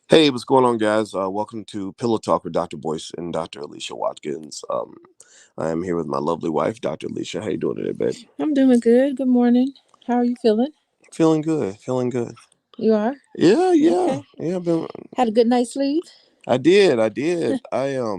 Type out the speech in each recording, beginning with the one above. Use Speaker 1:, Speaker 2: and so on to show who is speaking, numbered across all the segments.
Speaker 1: Hey, what's going on, guys? Welcome to Pillow Talk with Dr. Boyce and Dr. Alicia Watkins. I am here with my lovely wife, Dr. Alicia. How you doing today, babe?
Speaker 2: I'm doing good. Good morning. How are you feeling?
Speaker 1: Feeling good. Feeling good.
Speaker 2: You are?
Speaker 1: Yeah, yeah,
Speaker 2: Okay.
Speaker 1: yeah. I've been.
Speaker 2: Had a good night's sleep?
Speaker 1: I did. I did. Yeah.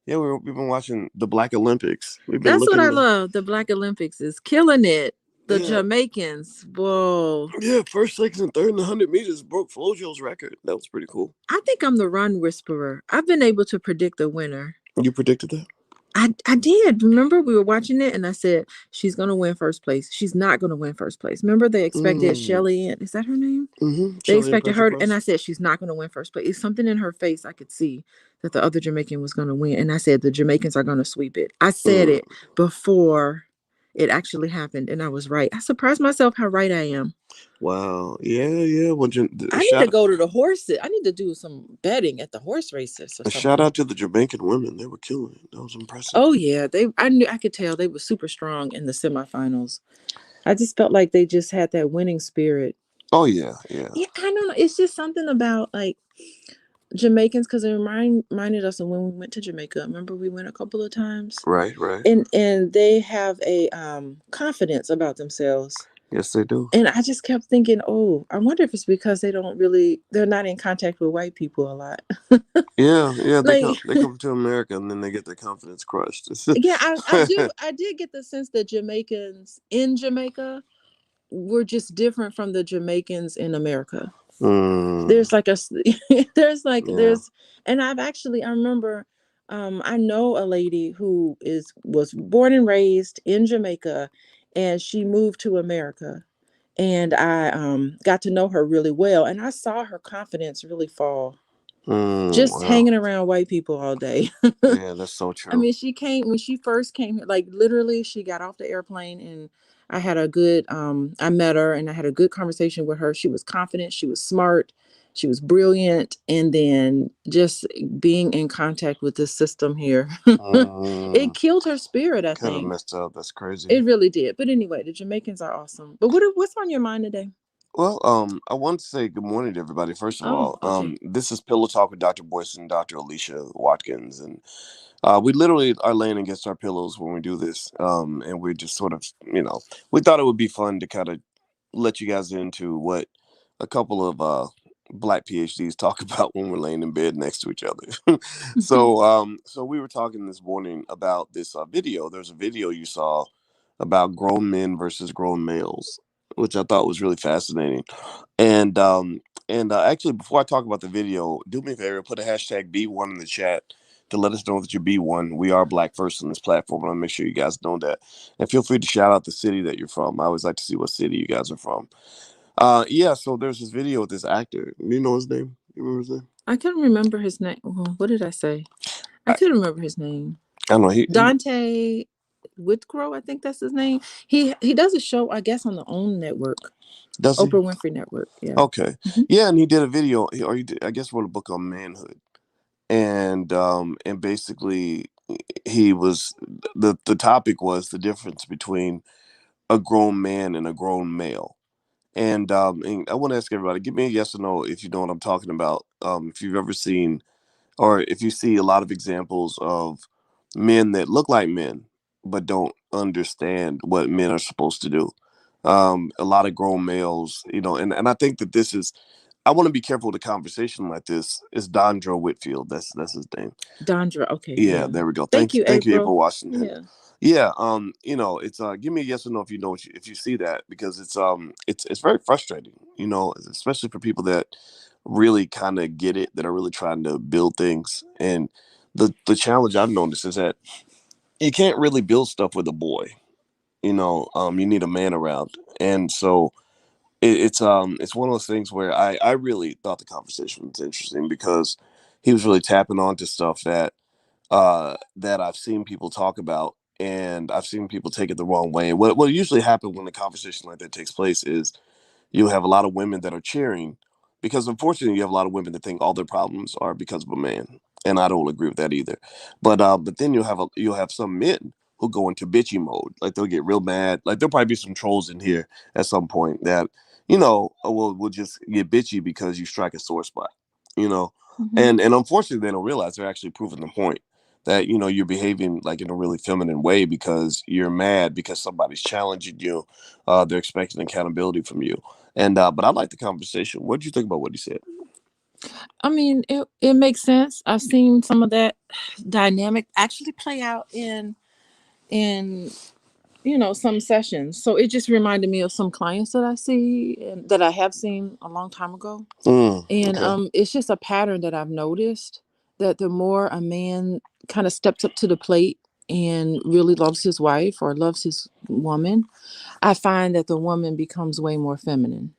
Speaker 1: We've been watching the Black Olympics. We've been
Speaker 2: That's what I
Speaker 1: looking.
Speaker 2: love. The Black Olympics is killing it. The
Speaker 1: Yeah,
Speaker 2: Jamaicans. Whoa.
Speaker 1: yeah. First, second, and third in the 100 meters broke Flojo's record. That was pretty cool.
Speaker 2: I think I'm the run whisperer. I've been able to predict the winner.
Speaker 1: You predicted that?
Speaker 2: I did. Remember, we were watching it and I said, she's going to win first place. She's not going to win first place. Remember, they expected
Speaker 1: Mm.
Speaker 2: Shelly, is that her name?
Speaker 1: Mm-hmm.
Speaker 2: They
Speaker 1: Shelly and
Speaker 2: expected
Speaker 1: Pressure
Speaker 2: her, and
Speaker 1: Cross.
Speaker 2: I said she's not going to win first place. It's something in her face I could see that the other Jamaican was going to win, and I said the Jamaicans are going to sweep it. I said
Speaker 1: Mm.
Speaker 2: it before it actually happened, and I was right. I surprised myself how right I am.
Speaker 1: Wow. Yeah, yeah. Well,
Speaker 2: I need to
Speaker 1: shout
Speaker 2: go to the horses. I need to do some betting at the horse races or
Speaker 1: A shout
Speaker 2: something.
Speaker 1: out to the Jamaican women. They were killing it. That was impressive.
Speaker 2: Oh yeah, they. I knew I could tell they were super strong in the semifinals. I just felt like they just had that winning spirit.
Speaker 1: Oh yeah, yeah.
Speaker 2: Yeah, I don't know. It's just something about like Jamaicans because it reminded us of when we went to Jamaica. Remember, we went a couple of times,
Speaker 1: Right, right.
Speaker 2: and they have a confidence about themselves.
Speaker 1: Yes, they do.
Speaker 2: And I just kept thinking, oh, I wonder if it's because they're not in contact with white people a lot.
Speaker 1: Yeah, yeah. They
Speaker 2: Like,
Speaker 1: come, they come to America and then they get their confidence crushed.
Speaker 2: yeah, I did get the sense that Jamaicans in Jamaica were just different from the Jamaicans in America.
Speaker 1: mm,
Speaker 2: There's like a
Speaker 1: yeah.
Speaker 2: there's and I remember I know a lady who is was born and raised in Jamaica, and she moved to America, and I got to know her really well, and I saw her confidence really fall just
Speaker 1: Wow.
Speaker 2: hanging around white people all day.
Speaker 1: Yeah, that's so
Speaker 2: I
Speaker 1: true.
Speaker 2: mean, she came when she first came here, like literally she got off the airplane, and I had a good I met her and I had a good conversation with her. She was confident, she was smart, she was brilliant, and then just being in contact with this system here, it
Speaker 1: Mm,
Speaker 2: killed her spirit, I
Speaker 1: kind of
Speaker 2: think.
Speaker 1: messed up. That's crazy.
Speaker 2: It really did. But anyway, the Jamaicans are awesome. But what's on your mind today?
Speaker 1: Well, I want to say good morning to everybody. First of
Speaker 2: Oh,
Speaker 1: all,
Speaker 2: okay.
Speaker 1: this is Pillow Talk with Dr. Boyce and Dr. Alicia Watkins, and we literally are laying against our pillows when we do this, and we're just sort of, we thought it would be fun to kind of let you guys into what a couple of black PhDs talk about when we're laying in bed next to each other. So we were talking this morning about this video. There's a video you saw about grown men versus grown males, which I thought was really fascinating. And actually, before I talk about the video, do me a favor, put a hashtag B1 in the chat to let us know that you're B1. We are Black First on this platform. I want to make sure you guys know that. And feel free to shout out the city that you're from. I always like to see what city you guys are from. Yeah, so there's this video with this actor. You know his name? You remember his name?
Speaker 2: I couldn't remember his name. Well, what did I say? I
Speaker 1: I,
Speaker 2: couldn't remember his name.
Speaker 1: I don't know. He
Speaker 2: Dante Whitcrow, I think that's his name. He does a show, I guess, on the OWN network,
Speaker 1: does he?
Speaker 2: Oprah Winfrey Network. Yeah.
Speaker 1: Okay.
Speaker 2: Hmm.
Speaker 1: Yeah, and he did a video, or I guess wrote a book on manhood. And basically he was the topic was the difference between a grown man and a grown male. And I want to ask everybody, give me a yes or no if you know what I'm talking about. If you've ever seen, or if you see a lot of examples of men that look like men but don't understand what men are supposed to do. A lot of grown males, and I think that this is. I want to be careful with a conversation like this. Is Dondro Whitfield? That's his name.
Speaker 2: Dondra. Okay.
Speaker 1: Yeah,
Speaker 2: Yeah.
Speaker 1: there we go.
Speaker 2: Thank you,
Speaker 1: Thank you,
Speaker 2: April.
Speaker 1: April Washington.
Speaker 2: Yeah.
Speaker 1: Yeah, it's give me a yes or no if you know if you see that, because it's very frustrating, especially for people that really kind of get it, that are really trying to build things. And the challenge I've noticed is that you can't really build stuff with a boy. You need a man around. And so it's one of those things where I really thought the conversation was interesting, because he was really tapping onto stuff that I've seen people talk about, and I've seen people take it the wrong way. What usually happens when a conversation like that takes place is you have a lot of women that are cheering, because unfortunately you have a lot of women that think all their problems are because of a man, and I don't agree with that either. But then you'll have some men who go into bitchy mode, like they'll get real mad. Like there'll probably be some trolls in here at some point that will just get bitchy because you strike a sore spot. you know.
Speaker 2: Hmm.
Speaker 1: And unfortunately they don't realize they're actually proving the point that, you're behaving like in a really feminine way because you're mad because somebody's challenging you. They're expecting accountability from you. And but I like the conversation. What do you think about what he said?
Speaker 2: I mean, it makes sense. I've seen some of that dynamic actually play out in some sessions. So it just reminded me of some clients that I see and that I have seen a long time ago. And
Speaker 1: Okay.
Speaker 2: it's just a pattern that I've noticed, that the more a man kind of steps up to the plate and really loves his wife or loves his woman, I find that the woman becomes way more feminine.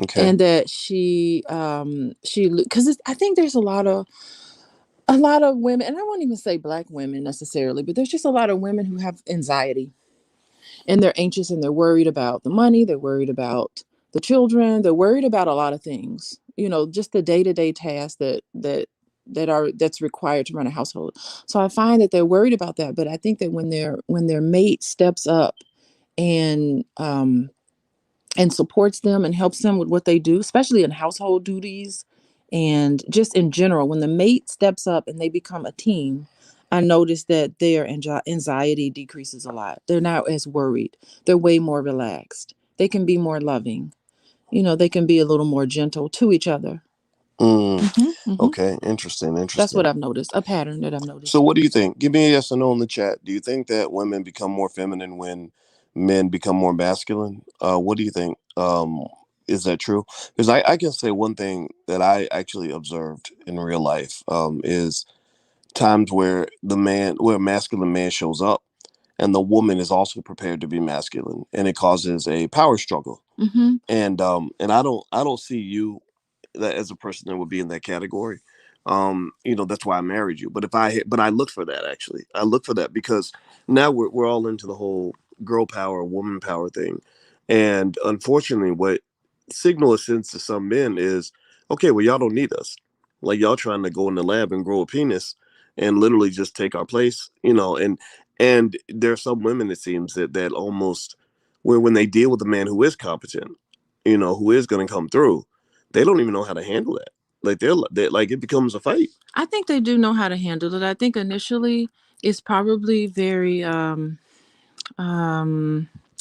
Speaker 1: Okay.
Speaker 2: And that she because I think there's a lot of women, and I won't even say black women necessarily, but there's just a lot of women who have anxiety, and they're anxious, and they're worried about the money, they're worried about the children, they're worried about a lot of things, just the day-to-day tasks that's required to run a household. So I find that they're worried about that, but I think that when their mate steps up and supports them and helps them with what they do, especially in household duties and just in general. When the mate steps up and they become a team, I notice that their anxiety decreases a lot. They're not as worried. They're way more relaxed. They can be more loving. They can be a little more gentle to each other.
Speaker 1: Mm,
Speaker 2: Hmm. Hmm.
Speaker 1: okay. Interesting.
Speaker 2: That's what
Speaker 1: Interesting.
Speaker 2: I've noticed, a pattern that I've
Speaker 1: So,
Speaker 2: noticed.
Speaker 1: what do you think? Give me a yes or no in the chat. Do you think that women become more feminine when men become more masculine? What do you think? Is that true? Because I can say one thing that I actually observed in real life is times where a masculine man shows up, and the woman is also prepared to be masculine, and it causes a power struggle.
Speaker 2: Hmm.
Speaker 1: And I don't see you that as a person that would be in that category. That's why I married you. But I look for that, actually. I look for that because now we're all into the whole girl power, woman power thing. And unfortunately, what signal it sends to some men is, okay, well, y'all don't need us. Like, y'all trying to go in the lab and grow a penis and literally just take our place, and there are some women, it seems, that almost, when they deal with a man who is competent, who is going to come through, they don't even know how to handle that. Like, they like, it becomes a fight.
Speaker 2: I think they do know how to handle it. I think initially it's probably very um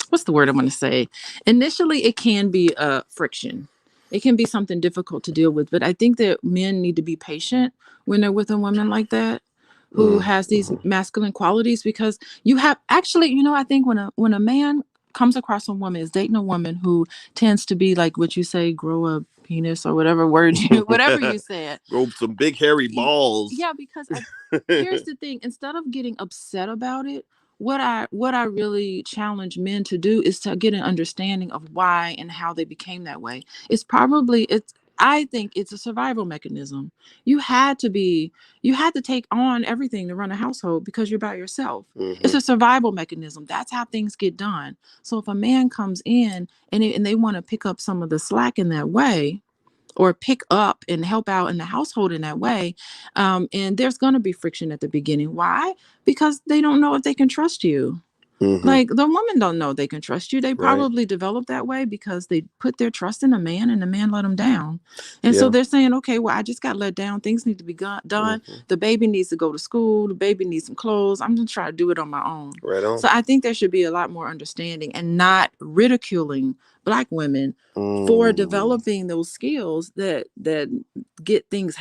Speaker 2: what's the word I want to say, initially it can be a friction, it can be something difficult to deal with, but I think that men need to be patient when they're with a woman like that who has these
Speaker 1: Mm-hmm.
Speaker 2: masculine qualities, because you have actually, I think when a man comes across a woman, is dating a woman who tends to be like what you say, grow a penis or whatever word you whatever you said.
Speaker 1: Grow some big hairy
Speaker 2: Y-
Speaker 1: balls.
Speaker 2: yeah, because here's the thing, instead of getting upset about it, what I really challenge men to do is to get an understanding of why and how they became that way. It's I think it's a survival mechanism. You had to take on everything to run a household because you're by yourself. It's
Speaker 1: Hmm.
Speaker 2: a survival mechanism. That's how things get done. So if a man comes in and they want to pick up some of the slack in that way, or pick up and help out in the household in that way. And there's going to be friction at the beginning. Why? Because they don't know if they can trust you.
Speaker 1: Hmm.
Speaker 2: Like, the woman don't know they can trust you. They
Speaker 1: Right.
Speaker 2: probably developed that way because they put their trust in a man and the man let them down. And so
Speaker 1: Yeah.
Speaker 2: they're saying, okay, well, I just got let down. Things need to be done.
Speaker 1: Hmm.
Speaker 2: The baby needs to go to school. The baby needs some clothes. I'm going to try to do it on my own.
Speaker 1: Right on.
Speaker 2: So I think there should be a lot more understanding and not ridiculing black women for
Speaker 1: Mm.
Speaker 2: developing those skills that get things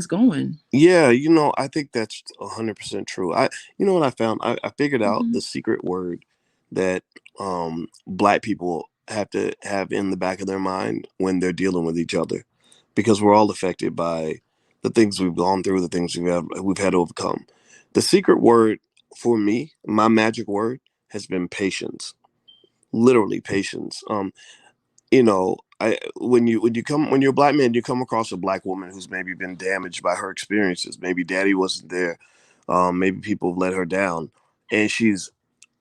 Speaker 2: going.
Speaker 1: Yeah, I think that's 100% true. You know what I found? I figured out
Speaker 2: Hmm.
Speaker 1: the secret word that black people have to have in the back of their mind when they're dealing with each other, because we're all affected by the things we've gone through, the things we've had to overcome. The secret word for me, my magic word, has been patience. Literally patience. I when you're a black man, you come across a black woman who's maybe been damaged by her experiences. Maybe daddy wasn't there. Maybe people have let her down, and she's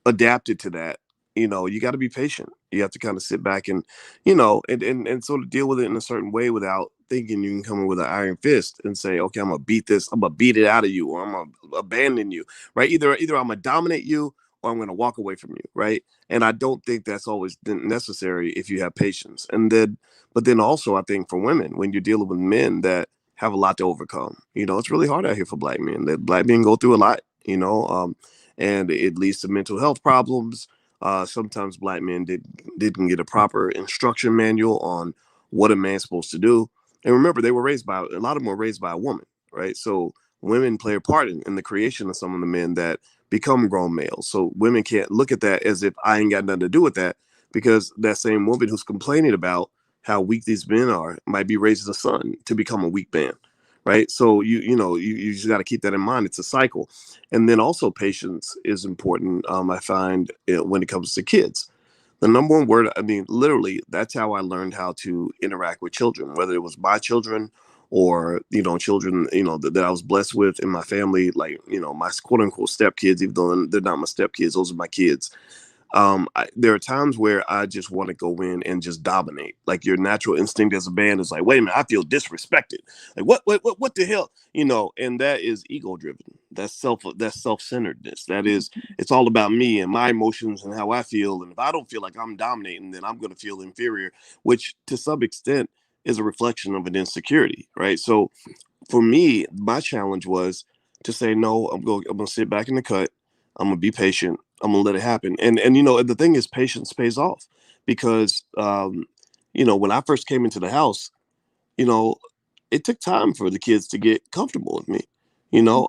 Speaker 1: adapted to that. You got to be patient. You have to kind of sit back and, and sort of deal with it in a certain way without thinking you can come in with an iron fist and say, okay, I'm gonna beat this, I'm gonna beat it out of you, or I'm gonna abandon you. Right? Either I'm gonna dominate you, or I'm going to walk away from you, right? And I don't think that's always necessary if you have patience. And then, but then also, I think for women, when you're dealing with men that have a lot to overcome, it's really hard out here for black men. That black men go through a lot, and it leads to mental health problems. Sometimes black men didn't get a proper instruction manual on what a man's supposed to do. And remember, they were raised by a lot of them were raised by a woman, right? So women play a part in the creation of some of the men that become grown males. So women can't look at that as if I ain't got nothing to do with that, because that same woman who's complaining about how weak these men are might be raising a son to become a weak man, right? So you just got to keep that in mind. It's a cycle. And then also patience is important. I find when it comes to kids, the number one word, I mean, literally, that's how I learned how to interact with children, whether it was my children or, children, that I was blessed with in my family, like, my quote unquote stepkids, even though they're not my stepkids, those are my kids. There are times where I just want to go in and just dominate. Like your natural instinct as a man is like, wait a minute, I feel disrespected. Like what the hell, And that is ego driven. That's self centeredness. That is, it's all about me and my emotions and how I feel. And if I don't feel like I'm dominating, then I'm going to feel inferior, which to some extent is a reflection of an insecurity, right? So for me, my challenge was to say no. I'm going to sit back in the cut. I'm going to be patient. I'm going to let it happen. And the thing is, patience pays off because when I first came into the house, you know, it took time for the kids to get comfortable with me,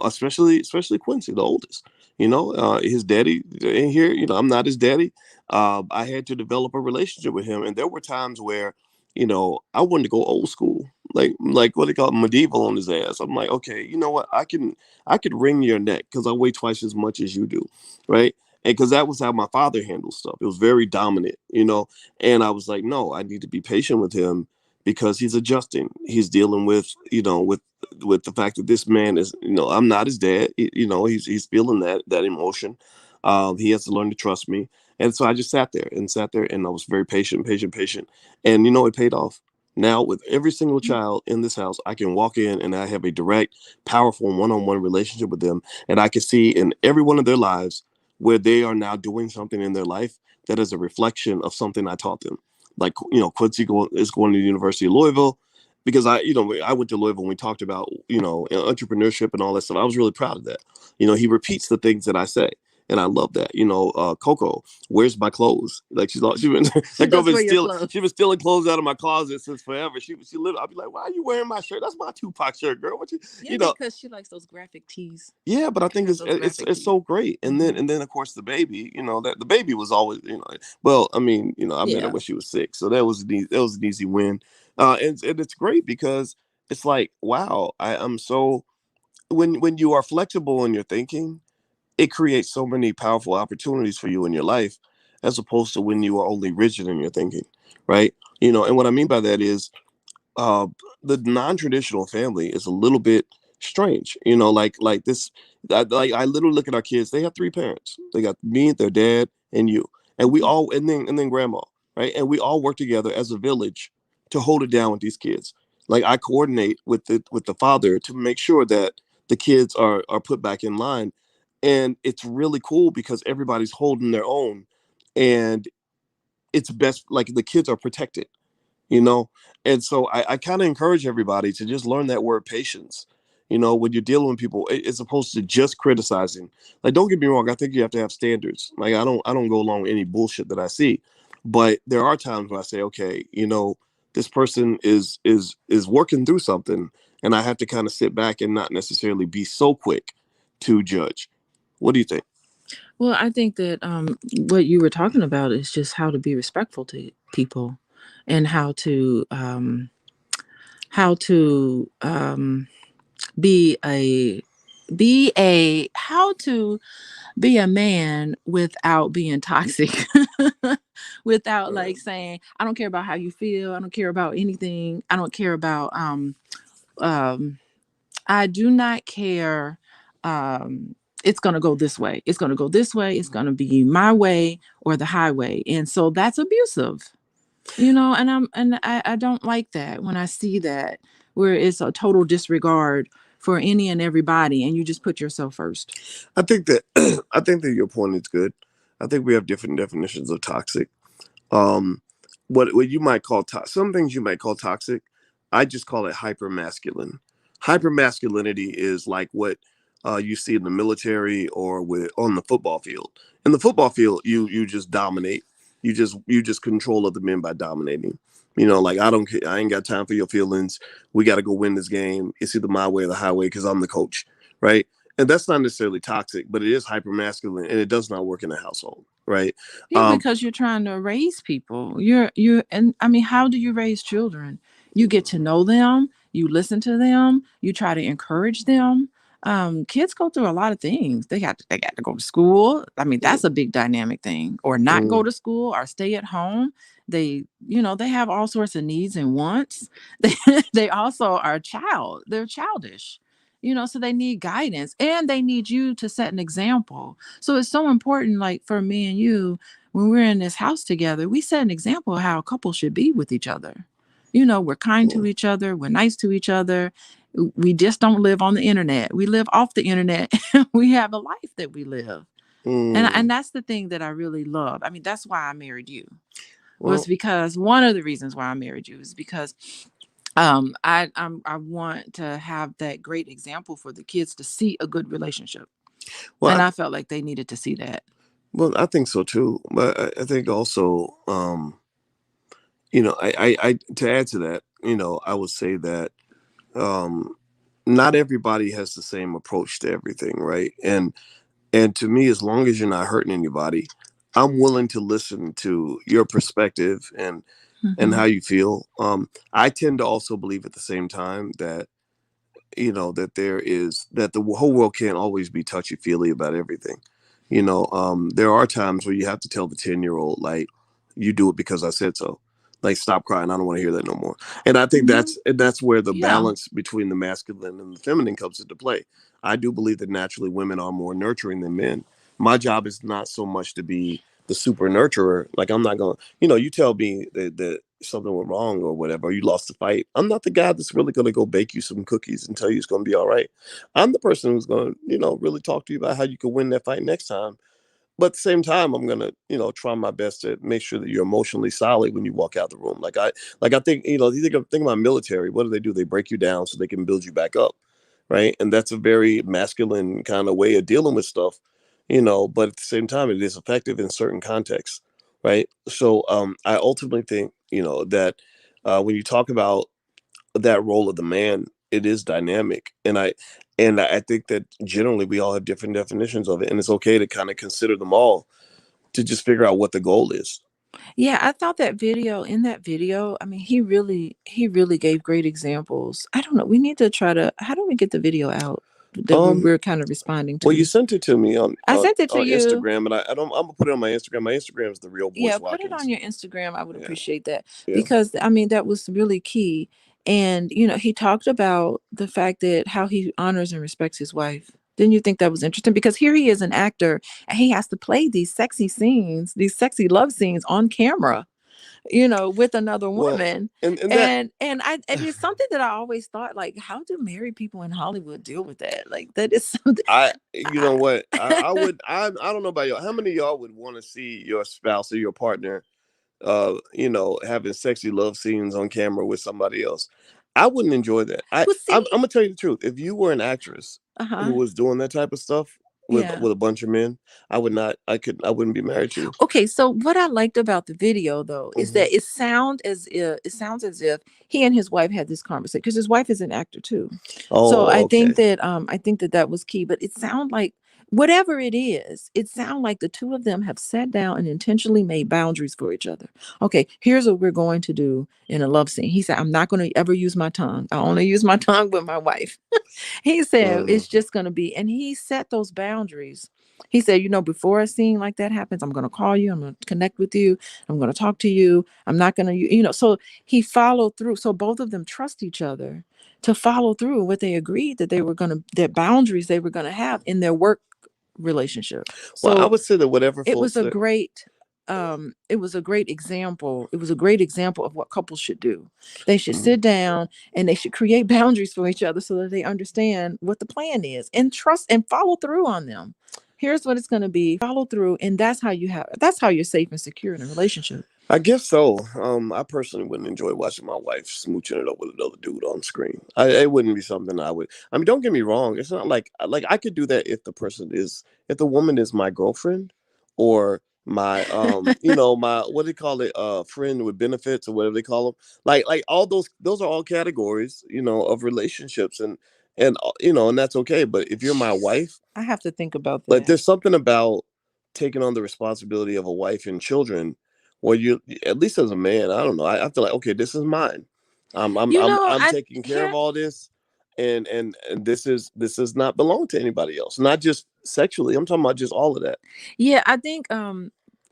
Speaker 1: especially Quincy, the oldest. His daddy in here, I'm not his daddy. I had to develop a relationship with him, and there were times where, I wanted to go old school, like what they call medieval on his ass. I'm like, okay, you know what? I could wring your neck because I weigh twice as much as you do, right? And because that was how my father handled stuff. It was very dominant. And I was like, no, I need to be patient with him because he's adjusting. He's dealing with the fact that this man is, I'm not his dad. He's feeling that emotion. He has to learn to trust me. And so I just sat there, and I was very patient, and it paid off. Now with every single child in this house, I can walk in and I have a direct, powerful one-on-one relationship with them, and I can see in every one of their lives where they are now doing something in their life that is a reflection of something I taught them. Like, Quincy is going to the University of Louisville because I went to Louisville and we talked about, entrepreneurship and all that stuff. I was really proud of that. He repeats the things that I say. And I love that. Coco, where's my clothes? Like she been
Speaker 2: She
Speaker 1: that girl
Speaker 2: does
Speaker 1: been
Speaker 2: wear your
Speaker 1: stealing.
Speaker 2: clothes.
Speaker 1: She been stealing clothes out of my closet since forever. She lived. I'll be like, why are you wearing my shirt? That's my Tupac shirt, girl. What you
Speaker 2: Yeah,
Speaker 1: you know?
Speaker 2: because she likes those graphic tees.
Speaker 1: Yeah, but I
Speaker 2: She
Speaker 1: think
Speaker 2: has
Speaker 1: it's
Speaker 2: those
Speaker 1: it's
Speaker 2: graphic
Speaker 1: it's
Speaker 2: tees.
Speaker 1: so great. And then
Speaker 2: Hmm.
Speaker 1: and then of course the baby, that the baby was always, well, I mean, I met her
Speaker 2: Yeah.
Speaker 1: when she was 6, so that was an easy win. And it's great because it's like, wow, I'm so when you are flexible in your thinking, it creates so many powerful opportunities for you in your life, as opposed to when you are only rigid in your thinking, right? And what I mean by that is uh the non-traditional family is a little bit strange, like this. I literally look at our kids. They have 3 parents. They got me, their dad, and you, and we
Speaker 2: Hmm.
Speaker 1: all, and then grandma, right? And we all work together as a village to hold it down with these kids. Like I coordinate with the father to make sure that the kids are put back in line, and it's really cool because everybody's holding their own, and it's best, like the kids are protected, you know and so I kind of encourage everybody to just learn that word patience, when you're dealing with people, as opposed to just criticizing. Like, don't get me wrong, I think you have to have standards. Like, I don't go along with any bullshit that I see, but there are times when I say, okay, this person is working through something, and I have to kind of sit back and not necessarily be so quick to judge. What do you think?
Speaker 2: Well, I think that what you were talking about is just how to be respectful to people, and how to be a how to be a man without being toxic. Without
Speaker 1: Right.
Speaker 2: like saying, I don't care about how you feel, I don't care about anything, I don't care about um I do not care. It's going to go this way. It's going to go this way. It's going to be my way or the highway. And so that's abusive, and I don't like that when I see that, where it's a total disregard for any and everybody and you just put yourself first.
Speaker 1: I think that I think that your point is good. I think we have different definitions of toxic. Um, what you might call some things you might call toxic, I just call it hyper masculine. Hyper masculinity is like what you see in the military or with on the football field. In the football field, you just dominate. You just control other men by dominating. Like I don't care. I ain't got time for your feelings. We got to go win this game. It's either my way or the highway because I'm the coach, right? And that's not necessarily toxic, but it is hyper masculine, and it does not work in a household, right?
Speaker 2: Yeah,
Speaker 1: Um,
Speaker 2: because you're trying to raise people. You're and I mean, how do you raise children? You get to know them, you listen to them, you try to encourage them. Kids go through a lot of things. They got to go to school. I mean, that's a big dynamic thing. Or not go
Speaker 1: mm,
Speaker 2: to school or stay at home. They have all sorts of needs and wants. They also are they're childish. So they need guidance and they need you to set an example. So it's so important, like for me and you, when we're in this house together, we set an example of how a couple should be with each other. We're kind to
Speaker 1: mm,
Speaker 2: each other, we're nice to each other. We just don't live on the internet. We live off the internet. We have a life that we live. And
Speaker 1: mm.
Speaker 2: that's the thing that I really love. I mean, that's why I married you. Was
Speaker 1: Well,
Speaker 2: because one of the reasons why I married you is because I want to have that great example for the kids to see a good relationship.
Speaker 1: well,
Speaker 2: And I felt like they needed to see that.
Speaker 1: I think so too. But I think also, to add to that, I would say that um, not everybody has the same approach to everything, right? And to me, as long as you're not hurting anybody, I'm willing to listen to your perspective and
Speaker 2: Hmm.
Speaker 1: how you feel. I tend to also believe at the same time that that the whole world can't always be touchy feely about everything. There are times where you have to tell the 10-year-old, like, you do it because I said so. Like, stop crying, I don't want to hear that no more. And I think
Speaker 2: Hmm.
Speaker 1: that's where the
Speaker 2: Yeah.
Speaker 1: balance between the masculine and the feminine comes into play. I do believe that naturally women are more nurturing than men. My job is not so much to be the super nurturer. Like, I'm not going, you tell me that something went wrong or whatever, or you lost the fight. I'm not the guy that's really going to go bake you some cookies and tell you it's going to be all right. I'm the person who's going to, really talk to you about how you can win that fight next time. But at the same time, I'm gonna, try my best to make sure that you're emotionally solid when you walk out the room. Like I think, you think about military. What do? They break you down so they can build you back up, right? And that's a very masculine kind of way of dealing with stuff, But at the same time, it is effective in certain contexts, right? So I ultimately think, that when you talk about that role of the man, it is dynamic, and I think that generally we all have different definitions of it, and it's okay to kind of consider them all to just figure out what the goal is.
Speaker 2: Yeah, I thought in that video, I mean, he really gave great examples. I don't know. We need to try to how do we get the video out that we
Speaker 1: Um,
Speaker 2: we're kind of responding
Speaker 1: well, you
Speaker 2: to?
Speaker 1: sent it to me on
Speaker 2: I
Speaker 1: on,
Speaker 2: sent it to
Speaker 1: on
Speaker 2: you.
Speaker 1: Instagram, and I don't. I'm gonna put it on my Instagram. My Instagram is the real
Speaker 2: Yeah,
Speaker 1: Boyce
Speaker 2: put it on
Speaker 1: Watkins.
Speaker 2: your Instagram. I would
Speaker 1: Yeah,
Speaker 2: appreciate that
Speaker 1: yeah.
Speaker 2: because I mean that was really key. And he talked about the fact that how he honors and respects his wife. Didn't you think that was interesting? Because here he is an actor and he has to play these sexy scenes, these sexy love scenes on camera, with another
Speaker 1: Well,
Speaker 2: woman.
Speaker 1: and that
Speaker 2: And it's something that I always thought, like, how do married people in Hollywood deal with that? Like that is something
Speaker 1: you know
Speaker 2: I,
Speaker 1: what, I would, I don't know about y'all. How many of y'all would want to see your spouse or your partner having sexy love scenes on camera with somebody else? I wouldn't enjoy that.
Speaker 2: well,
Speaker 1: I'm
Speaker 2: see,
Speaker 1: gonna tell you the truth. If you were an actress who
Speaker 2: uh-huh.
Speaker 1: was doing that type of stuff with
Speaker 2: Yeah.
Speaker 1: with a bunch of men, I would not. I wouldn't be married to you.
Speaker 2: Okay, so what I liked about the video though is
Speaker 1: Hmm.
Speaker 2: that it sounds as if he and his wife had this conversation because his wife is an actor too. So
Speaker 1: Oh,
Speaker 2: I think
Speaker 1: okay.
Speaker 2: that that was key, but it sounded like whatever it is, it sounded like the two of them have sat down and intentionally made boundaries for each other. Okay, here's what we're going to do in a love scene. He said, I'm not going to ever use my tongue. I only use my tongue with my wife. He said
Speaker 1: Uh,
Speaker 2: it's just going to be, and he set those boundaries. He said, before a scene like that happens, I'm going to call you. I'm going to connect with you. I'm going to talk to you. I'm not going to, so he followed through. So both of them trust each other to follow through what they agreed that that boundaries they were going to have in their work relationship.
Speaker 1: well, I
Speaker 2: So
Speaker 1: would say that whatever
Speaker 2: it was
Speaker 1: floats
Speaker 2: a
Speaker 1: their.
Speaker 2: great, example of what couples should do. They should
Speaker 1: Mm.
Speaker 2: sit down and they should create boundaries for each other so that they understand what the plan is and trust and follow through on them. Here's what it's going to be. Follow through, and that's how you're safe and secure in a relationship.
Speaker 1: I guess so. I personally wouldn't enjoy watching my wife smooching it up with another dude on screen. It wouldn't be something I would. I mean, don't get me wrong. It's not like I could do that if the woman is my girlfriend, or my my, what do they call it, friend with benefits, or whatever they call them. Like all those are all categories, of relationships, and that's okay. But if you're my wife,
Speaker 2: I have to think about
Speaker 1: like,
Speaker 2: that.
Speaker 1: there's something about taking on the responsibility of a wife and children, where you, at least as a man, I don't know, I feel like, okay, this is mine. I'm
Speaker 2: I
Speaker 1: taking care of
Speaker 2: here
Speaker 1: all this, and this is not belong to anybody else. Not just sexually. I'm talking about just all of that.
Speaker 2: Yeah, I think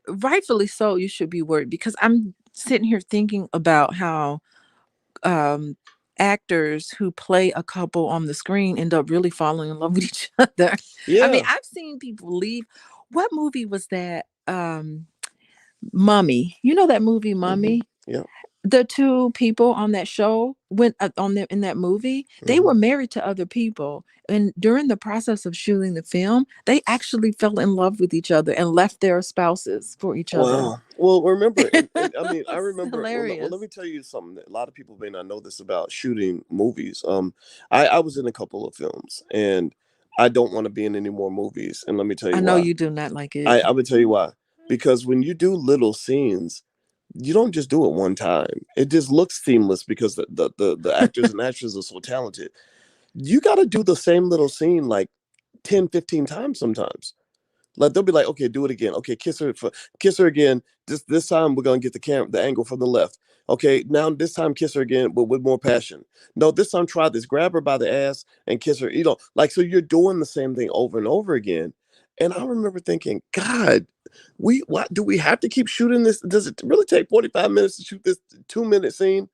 Speaker 2: rightfully so you should be worried, because I'm sitting here thinking about how um actors who play a couple on the screen end up really falling in love with each other. I mean,
Speaker 1: Yeah.
Speaker 2: I've seen people leave. What movie was that? Mummy. You know that movie
Speaker 1: Hmm.
Speaker 2: Mummy?
Speaker 1: Yeah.
Speaker 2: The two people on that show went on them in that movie, they
Speaker 1: Hmm.
Speaker 2: were married to other people, and during the process of shooting the film they actually fell in love with each other and left their spouses for each other.
Speaker 1: Wow. Well, remember, and I mean, I
Speaker 2: It's
Speaker 1: remember. Well, let
Speaker 2: hilarious.
Speaker 1: me tell you something that a lot of people may not know this about shooting movies. I was in a couple of films, and I don't want to be in any more movies. And let me tell
Speaker 2: I
Speaker 1: you
Speaker 2: know
Speaker 1: why.
Speaker 2: you do not like it.
Speaker 1: I would tell you why. Because when you do little scenes, you don't just do it one time. It just looks seamless because the actors and actresses are so talented. You got to do the same little scene like 10, 15 times sometimes. Like, they'll be like, okay, do it again. Okay, kiss her again. This time we're gonna get the angle from the left. Okay, now this time kiss her again, but with more passion. No, this time try this. Grab her by the ass and kiss her. Like, so you're doing the same thing over and over again. And I remember thinking, God, what do we have to keep shooting this? Does it really take 45 minutes to shoot this 2 minute scene?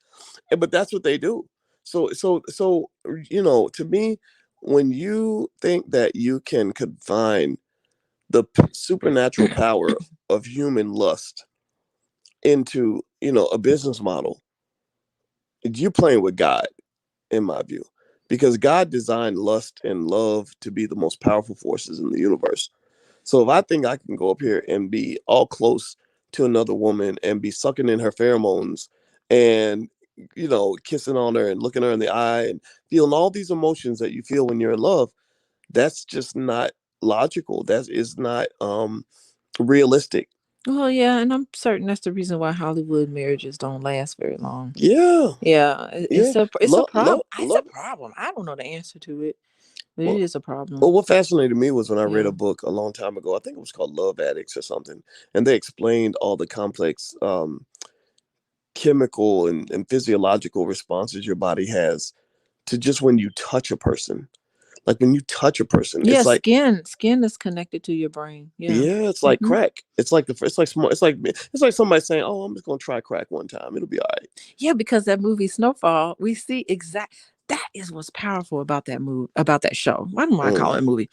Speaker 1: But that's what they do. So to me, when you think that you can confine the supernatural power of human lust into a business model, you're playing with God, in my view, because God designed lust and love to be the most powerful forces in the universe. So if I think I can go up here and be all close to another woman and be sucking in her pheromones, and kissing on her and looking her in the eye and feeling all these emotions that you feel when you're in love, that's just not logical. That is not realistic.
Speaker 2: Well, yeah, and I'm certain that's the reason why Hollywood marriages don't last very long.
Speaker 1: Yeah.
Speaker 2: Yeah,
Speaker 1: Yeah.
Speaker 2: it's a
Speaker 1: Love,
Speaker 2: problem.
Speaker 1: love,
Speaker 2: It's a
Speaker 1: love.
Speaker 2: problem. I don't know the answer to it, but it
Speaker 1: Well,
Speaker 2: is a problem.
Speaker 1: well, what fascinated me was when I read
Speaker 2: Yeah.
Speaker 1: a book a long time ago. I think it was called Love Addicts or something, and they explained all the complex chemical and physiological responses your body has to just when you touch a person. Like, when you touch a person,
Speaker 2: Yeah,
Speaker 1: it's like,
Speaker 2: skin is connected to your brain. Yeah.
Speaker 1: yeah, it's like
Speaker 2: Hmm.
Speaker 1: crack. It's like somebody saying, "Oh, I'm just gonna try crack one time. It'll be all right."
Speaker 2: Yeah, because that movie Snowfall, we see exact that is what's powerful about that movie, about that show. Why do I call
Speaker 1: Mm,
Speaker 2: it a movie?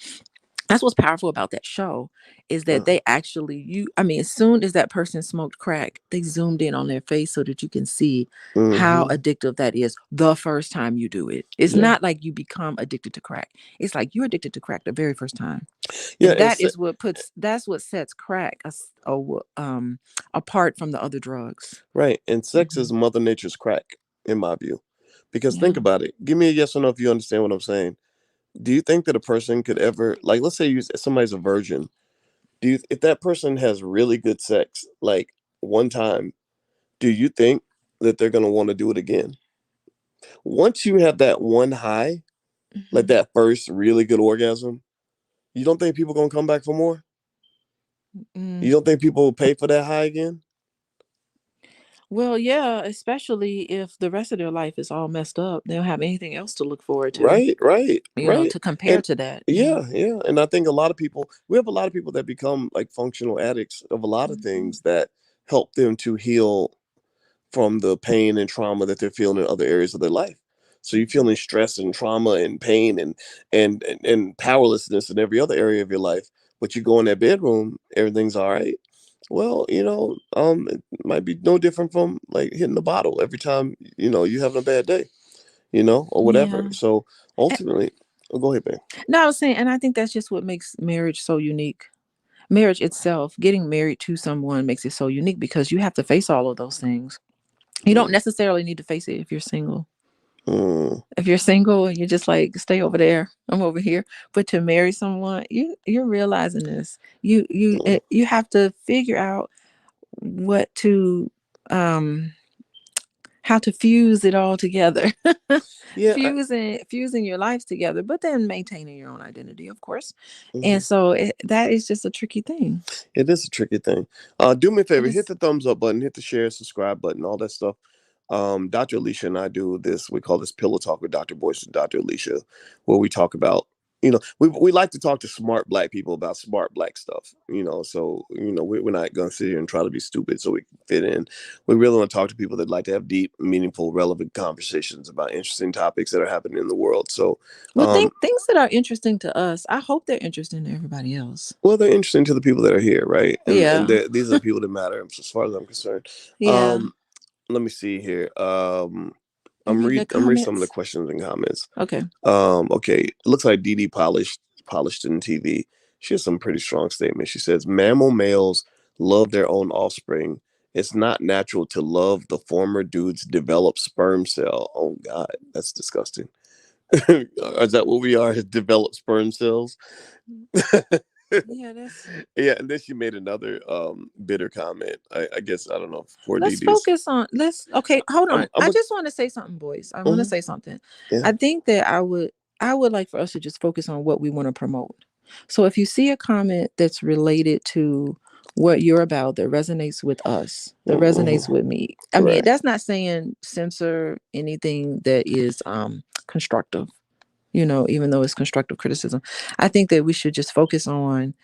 Speaker 2: That's what's powerful about that show, is that
Speaker 1: uh,
Speaker 2: they actually I mean, as soon as that person smoked crack, they zoomed in on their face so that you can see how
Speaker 1: mm-hmm.
Speaker 2: addictive that is the first time you do it. It's
Speaker 1: Yeah,
Speaker 2: not like you become addicted to crack. It's like you're addicted to crack the very first time.
Speaker 1: yeah,
Speaker 2: And that's what sets crack apart from the other drugs.
Speaker 1: right. And sex
Speaker 2: Hmm.
Speaker 1: is Mother Nature's crack, in my view. Because think
Speaker 2: Yeah.
Speaker 1: about it. Give me a yes or no if you understand what I'm saying. Do you think that a person could ever, like, let's say somebody's a virgin? If that person has really good sex, like, one time, do you think that they're gonna want to do it again? Once you have that one high, like
Speaker 2: Hmm.
Speaker 1: that first really good orgasm, you don't think people gonna come back for more?
Speaker 2: Mm.
Speaker 1: You don't think people will pay for that high again?
Speaker 2: Well, yeah, especially if the rest of their life is all messed up. They don't have anything else to look forward to,
Speaker 1: Right, right, right.
Speaker 2: to compare
Speaker 1: And
Speaker 2: to that. Yeah.
Speaker 1: yeah, yeah. And I think we have a lot of people that become like functional addicts of a lot of
Speaker 2: Mhm.
Speaker 1: things that help them to heal from the pain and trauma that they're feeling in other areas of their life. So you're
Speaker 2: Mhm.
Speaker 1: feeling stress and trauma and pain and powerlessness in every other area of your life, but you go in that bedroom, everything's all right. Well, it might be no different from like hitting the bottle every time, you're having a bad day, or whatever.
Speaker 2: Yeah.
Speaker 1: So
Speaker 2: A-
Speaker 1: ultimately, Oh, go ahead, man.
Speaker 2: No, I was saying, and I think that's just what makes marriage so unique. Marriage itself, getting married to someone makes it so unique because you have to face all of those things. You don't
Speaker 1: Mm,
Speaker 2: necessarily need to face it if you're single.
Speaker 1: mm,
Speaker 2: If you're single and you're just like, stay over there, I'm over here. But to marry someone, you're realizing this.
Speaker 1: mm.
Speaker 2: You have to figure out what to how to fuse it all together.
Speaker 1: Yeah.
Speaker 2: Fusing your lives together, but then maintaining your own identity, of course. And
Speaker 1: Mhm.
Speaker 2: so that is just a tricky thing.
Speaker 1: It is a tricky thing. Do me a
Speaker 2: It
Speaker 1: favor, hit
Speaker 2: is.
Speaker 1: the thumbs up button, hit the share, subscribe button, all that stuff. Dr. Alicia and I do this. We call this Pillow Talk with Dr. Boyce and Dr. Alicia, where we talk about, we like to talk to smart black people about smart black stuff. So we're not gonna sit here and try to be stupid so we can fit in. We really want to talk to people that like to have deep, meaningful, relevant conversations about interesting topics that are happening in the world. So,
Speaker 2: Well, things that are interesting to us, I hope they're interesting to everybody else.
Speaker 1: well, they're interesting to the people that are here, right? And
Speaker 2: Yeah.
Speaker 1: these are the people that matter, as far as I'm concerned.
Speaker 2: Yeah.
Speaker 1: Um, Let me see here.
Speaker 2: You reading the
Speaker 1: I'm read some of the
Speaker 2: comments?
Speaker 1: questions and comments.
Speaker 2: Okay.
Speaker 1: Okay, it looks like Dee Dee polished in TV. She has some pretty strong statements. She says mammal males love their own offspring. It's not natural to love the former dude's developed sperm cell. Oh God, that's disgusting. Is that what we are? Developed sperm cells?
Speaker 2: Yeah, that's
Speaker 1: Yeah, and then she made another bitter comment. I guess I don't know for
Speaker 2: let's
Speaker 1: DD's.
Speaker 2: focus on let's okay, hold on.
Speaker 1: I'm
Speaker 2: I
Speaker 1: a
Speaker 2: just want to say something, boys. I want to
Speaker 1: mhm,
Speaker 2: say something.
Speaker 1: yeah.
Speaker 2: I think that I would like for us to just focus on what we want to promote. So if you see a comment that's related to what you're about that resonates with us, that resonates
Speaker 1: Mm-hmm.
Speaker 2: with me. I mean,
Speaker 1: Right.
Speaker 2: that's not saying censor anything that is constructive, even though it's constructive criticism. I think that we should just focus on,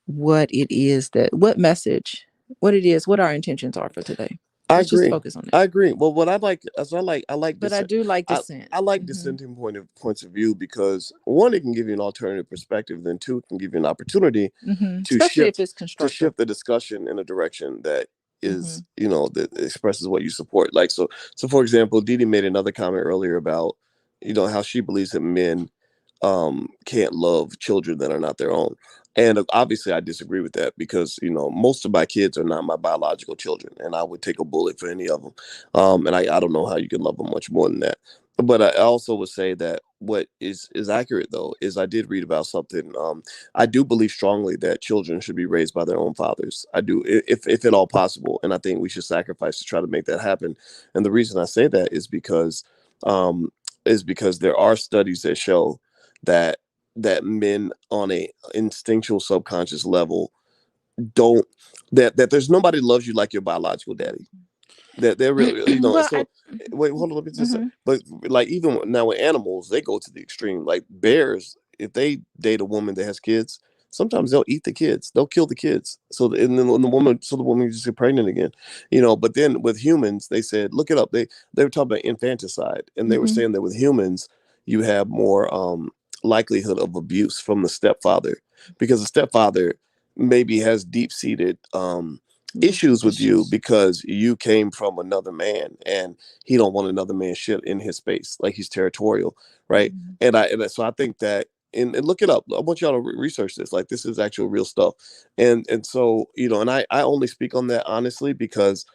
Speaker 2: what it is what message, what it is, what our intentions are for today.
Speaker 1: I
Speaker 2: Let's just
Speaker 1: agree.
Speaker 2: focus on it.
Speaker 1: I agree. Well, what I like is I like
Speaker 2: But I
Speaker 1: this.
Speaker 2: do like
Speaker 1: I
Speaker 2: dissent.
Speaker 1: I like
Speaker 2: Hmm.
Speaker 1: dissenting points of view because one, it can give you an alternative perspective. Then two, it can give you an opportunity
Speaker 2: Hmm.
Speaker 1: to
Speaker 2: Especially if
Speaker 1: shift
Speaker 2: it's constructive.
Speaker 1: the discussion in a direction that is
Speaker 2: Hmm.
Speaker 1: that expresses what you support. Like so for example, Didi made another comment earlier about how she believes that men can't love children that are not their own. And obviously, I disagree with that because most of my kids are not my biological children, and I would take a bullet for any of them. And I don't know how you can love them much more than that. But I also would say that what is accurate though is I did read about something. I do believe strongly that children should be raised by their own fathers. I do, if at all possible, and I think we should sacrifice to try to make that happen. And the reason I say that um, is because there are studies that show that men on a instinctual subconscious level don't that there's nobody loves you like your biological daddy. That they're really
Speaker 2: Well,
Speaker 1: so wait, hold on, let me just say,
Speaker 2: mhm.
Speaker 1: but like even now with animals they go to the extreme. Like bears, if they date a woman that has kids, sometimes they'll eat the kids, they'll kill the kids, and then the woman just get pregnant again. But then with humans they said, look it up, they were talking about infanticide, and they were
Speaker 2: Mhm.
Speaker 1: saying that with humans you have more likelihood of abuse from the stepfather, because the stepfather maybe has deep-seated issues with you
Speaker 2: Issues.
Speaker 1: because you came from another man and he don't want another man shit in his space, like he's territorial, right?
Speaker 2: Mhm.
Speaker 1: So I think that, and look it up, I want y'all to research this, like this is actual real stuff. And so and I only speak on that honestly because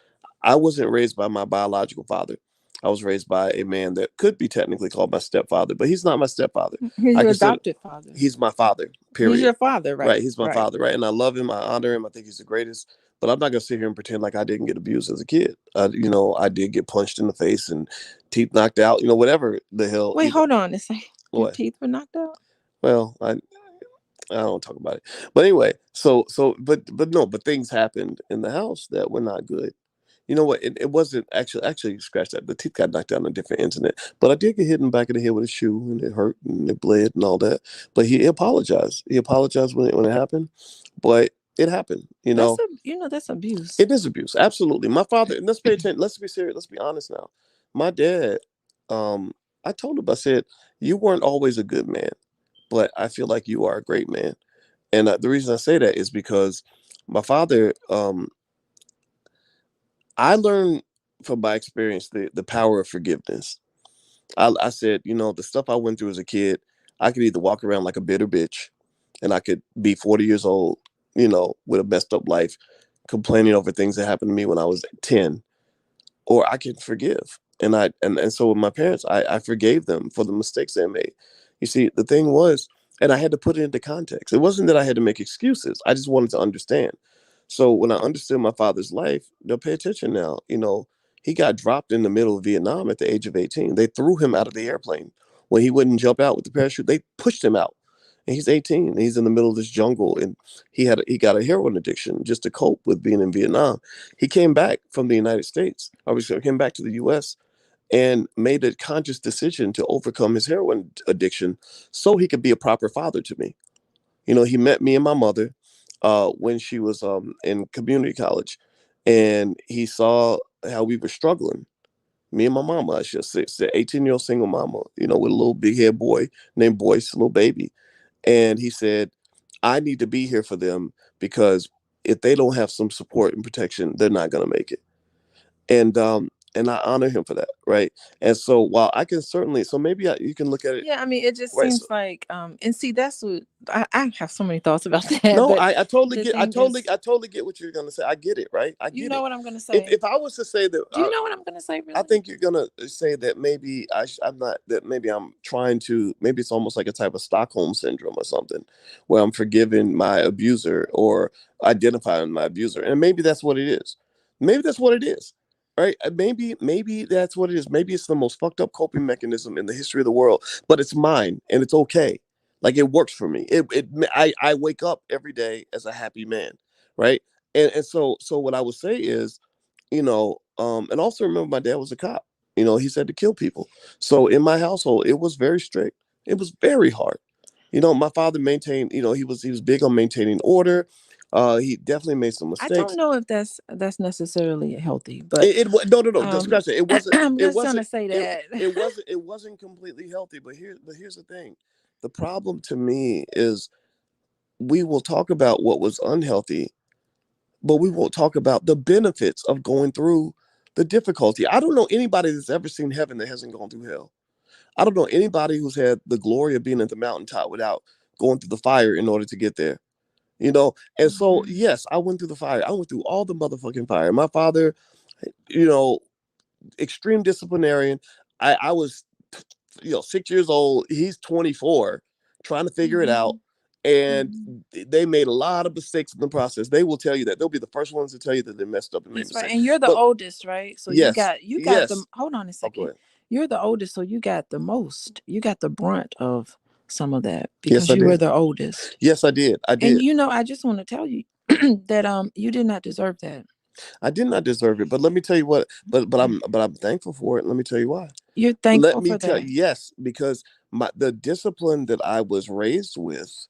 Speaker 1: I wasn't raised by my biological father. I was raised by a man that could be technically called my stepfather, but he's not my stepfather.
Speaker 2: He's
Speaker 1: I
Speaker 2: your
Speaker 1: consider
Speaker 2: adopted father.
Speaker 1: he's my father,
Speaker 2: He's
Speaker 1: period.
Speaker 2: your father,
Speaker 1: Right,
Speaker 2: right?
Speaker 1: he's my
Speaker 2: Right.
Speaker 1: father, right? And I love him, I honor him, I think he's the greatest. But I'm not gonna sit here and pretend like I didn't get abused as a kid. I did get punched in the face and teeth knocked out, whatever the hell.
Speaker 2: Wait, hold on. It's like your
Speaker 1: What?
Speaker 2: teeth were knocked out.
Speaker 1: Well, I don't talk about it. But anyway, but no, but things happened in the house that were not good. You know what? It wasn't actually scratch that. The teeth got knocked out on a different incident. But I did get hit in the back of the head with a shoe, and it hurt and it bled and all that. But he apologized. He apologized when it happened. But it happened.
Speaker 2: That's abuse.
Speaker 1: It is abuse. Absolutely. My father, and let's pay attention. Let's be serious. Let's be honest now. My dad, um, I told him, I said, you weren't always a good man, but I feel like you are a great man. And the reason I say that is because my father, I learned from my experience the power of forgiveness. I said, the stuff I went through as a kid, I could either walk around like a bitter bitch, and I could be 40 years old, you know, with a messed up life, complaining over things that happened to me when I was 10, or I can forgive. And so with my parents, I forgave them for the mistakes they made. You see, the thing was, and I had to put it into context. It wasn't that I had to make excuses. I just wanted to understand. So when I understood my father's life, they'll pay attention now. You know, he got dropped in the middle of Vietnam at the age of 18. They threw him out of the airplane. When he wouldn't jump out with the parachute, they pushed him out. And he's 18. And he's in the middle of this jungle, and he got a heroin addiction just to cope with being in Vietnam. He came back from the United States, obviously came back to the US, and made a conscious decision to overcome his heroin addiction so he could be a proper father to me. You know, he met me and my mother when she was in community college, and he saw how we were struggling. Me and my mama, I should say, 18-year-old single mama, you know, with a little big head boy named Boyce, a little baby. And he said, I need to be here for them because if they don't have some support and protection, they're not going to make it. And I honor him for that, right? And so while I can certainly, so maybe you can look at it,
Speaker 2: Yeah, I mean, it just
Speaker 1: right? So,
Speaker 2: seems like, and see, that's what I have so many thoughts about that.
Speaker 1: no,
Speaker 2: But
Speaker 1: I totally
Speaker 2: the
Speaker 1: get,
Speaker 2: thing is,
Speaker 1: I totally get what you're gonna say. I get it, right? I
Speaker 2: you
Speaker 1: get
Speaker 2: know
Speaker 1: it.
Speaker 2: what I'm gonna say.
Speaker 1: If I was to say that,
Speaker 2: Do you know what I'm gonna say?
Speaker 1: I
Speaker 2: Really?
Speaker 1: think you're gonna say that maybe I'm not, that maybe I'm trying to, maybe it's almost like a type of Stockholm syndrome or something, where I'm forgiving my abuser or identifying my abuser, and maybe that's what it is. Maybe that's what it is, right? Maybe that's what it is. Maybe it's the most fucked up coping mechanism in the history of the world, but it's mine and it's okay. Like it works for me. I wake up every day as a happy man, right? And so what I would say is, you know, and also remember my dad was a cop. You know, he said to kill people. So in my household, it was very strict. It was very hard. You know, my father maintained, you know, he was big on maintaining order. He definitely made some
Speaker 2: I don't
Speaker 1: mistakes.
Speaker 2: know if that's necessarily healthy, but
Speaker 1: No, don't scratch it. It wasn't
Speaker 2: I'm
Speaker 1: it
Speaker 2: just trying
Speaker 1: wasn't
Speaker 2: to say
Speaker 1: it
Speaker 2: that.
Speaker 1: it wasn't completely healthy. But here's the thing. The problem to me is we will talk about what was unhealthy, but we won't talk about the benefits of going through the difficulty. I don't know anybody that's ever seen heaven that hasn't gone through hell. I don't know anybody who's had the glory of being at the mountaintop without going through the fire in order to get there. You know, and so
Speaker 2: Mhm.
Speaker 1: yes, I went through the fire. I went through all the motherfucking fire. My father, you know, extreme disciplinarian. I was, you know, 6 years old. He's 24, trying to figure it out.
Speaker 2: Mhm.
Speaker 1: And
Speaker 2: Mhm.
Speaker 1: they made a lot of mistakes in the process. They will tell you that. They'll be the first ones to tell you that they messed up and made
Speaker 2: That's right.
Speaker 1: mistakes.
Speaker 2: And you're the
Speaker 1: But
Speaker 2: oldest, right? So
Speaker 1: yes,
Speaker 2: you got the
Speaker 1: yes.
Speaker 2: hold on a
Speaker 1: Oh, go
Speaker 2: second.
Speaker 1: ahead.
Speaker 2: You're the oldest, so you got the most. You got the brunt of some of that
Speaker 1: Yes,
Speaker 2: because
Speaker 1: I
Speaker 2: you were
Speaker 1: did.
Speaker 2: the oldest.
Speaker 1: Yes, I did. I
Speaker 2: And
Speaker 1: did.
Speaker 2: you know, I just want to tell you that you did not deserve that.
Speaker 1: I did not deserve it. But let me tell you what. But I'm thankful for it. Let me tell you why.
Speaker 2: You're
Speaker 1: Let
Speaker 2: thankful
Speaker 1: me
Speaker 2: for
Speaker 1: tell
Speaker 2: that.
Speaker 1: yes, because the discipline that I was raised with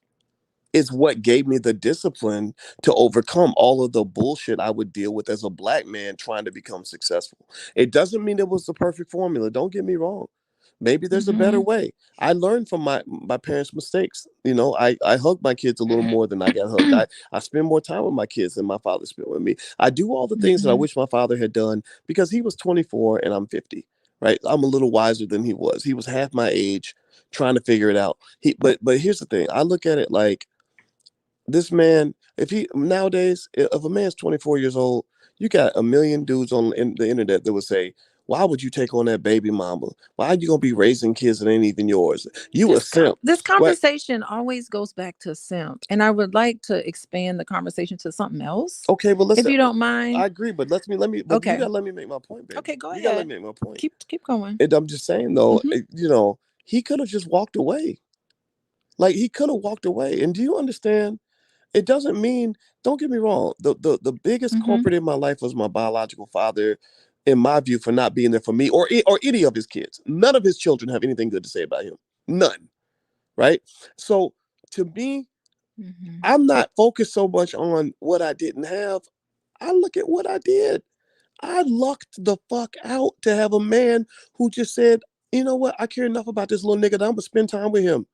Speaker 1: is what gave me the discipline to overcome all of the bullshit I would deal with as a black man trying to become successful. It doesn't mean it was the perfect formula. Don't get me wrong. Maybe there's a better
Speaker 2: Mhm.
Speaker 1: way. I learned from my parents' mistakes. You know, I hug my kids a little more than I got hugged. I spend more time with my kids than my father spent with me. I do all the things that I
Speaker 2: Mhm.
Speaker 1: wish my father had done because he was 24 and I'm 50. Right? I'm a little wiser than he was. He was half my age, trying to figure it out. But here's the thing. I look at it like this man, if he nowadays, if a man's 24 years old, you got a million dudes on the internet that would say, why would you take on that baby mama? Why are you gonna be raising kids that ain't even yours? You a simp.
Speaker 2: This
Speaker 1: Right.
Speaker 2: conversation always goes back to simp, and I would like to expand the conversation to something else,
Speaker 1: Okay, but
Speaker 2: if you don't
Speaker 1: I
Speaker 2: mind.
Speaker 1: agree, but but you
Speaker 2: Okay.
Speaker 1: gotta let me make my point, baby.
Speaker 2: Okay, go
Speaker 1: You gotta let
Speaker 2: ahead.
Speaker 1: me make my point.
Speaker 2: Keep going.
Speaker 1: And I'm just saying though,
Speaker 2: Mhm.
Speaker 1: you know, he could have just walked away. Like he could have walked away. And do you understand? It doesn't mean, don't get me wrong, the biggest
Speaker 2: Mhm.
Speaker 1: culprit in my life was my biological father, in my view, for not being there for me or any of his kids. None of his children have anything good to say about him. None. Right. So to me,
Speaker 2: Mhm.
Speaker 1: I'm not focused so much on what I didn't have. I look at what I did. I lucked the fuck out to have a man who just said, you know what, I care enough about this little nigga that I'm gonna spend time with him.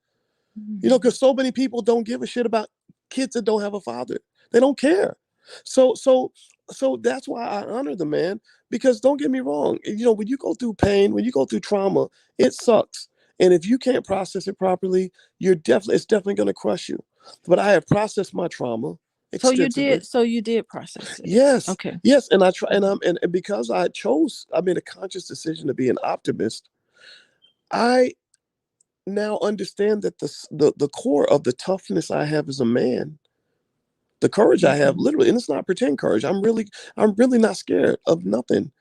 Speaker 1: You know,
Speaker 2: Mhm.
Speaker 1: because so many people don't give a shit about kids that don't have a father. They don't care. So so so that's why I honor the man, because don't get me wrong, you know, when you go through pain, when you go through trauma, it sucks. And if you can't process it properly, it's definitely going to crush you. But I have processed my trauma
Speaker 2: So you
Speaker 1: extensively.
Speaker 2: did. So you did process it.
Speaker 1: Yes,
Speaker 2: Okay.
Speaker 1: yes, and I try,
Speaker 2: Mhm.
Speaker 1: and because I made a conscious decision to be an optimist. I now understand that the core of the toughness I have as a man, the courage I have,
Speaker 2: Mhm.
Speaker 1: literally, and it's not pretend courage. I'm really not scared of nothing.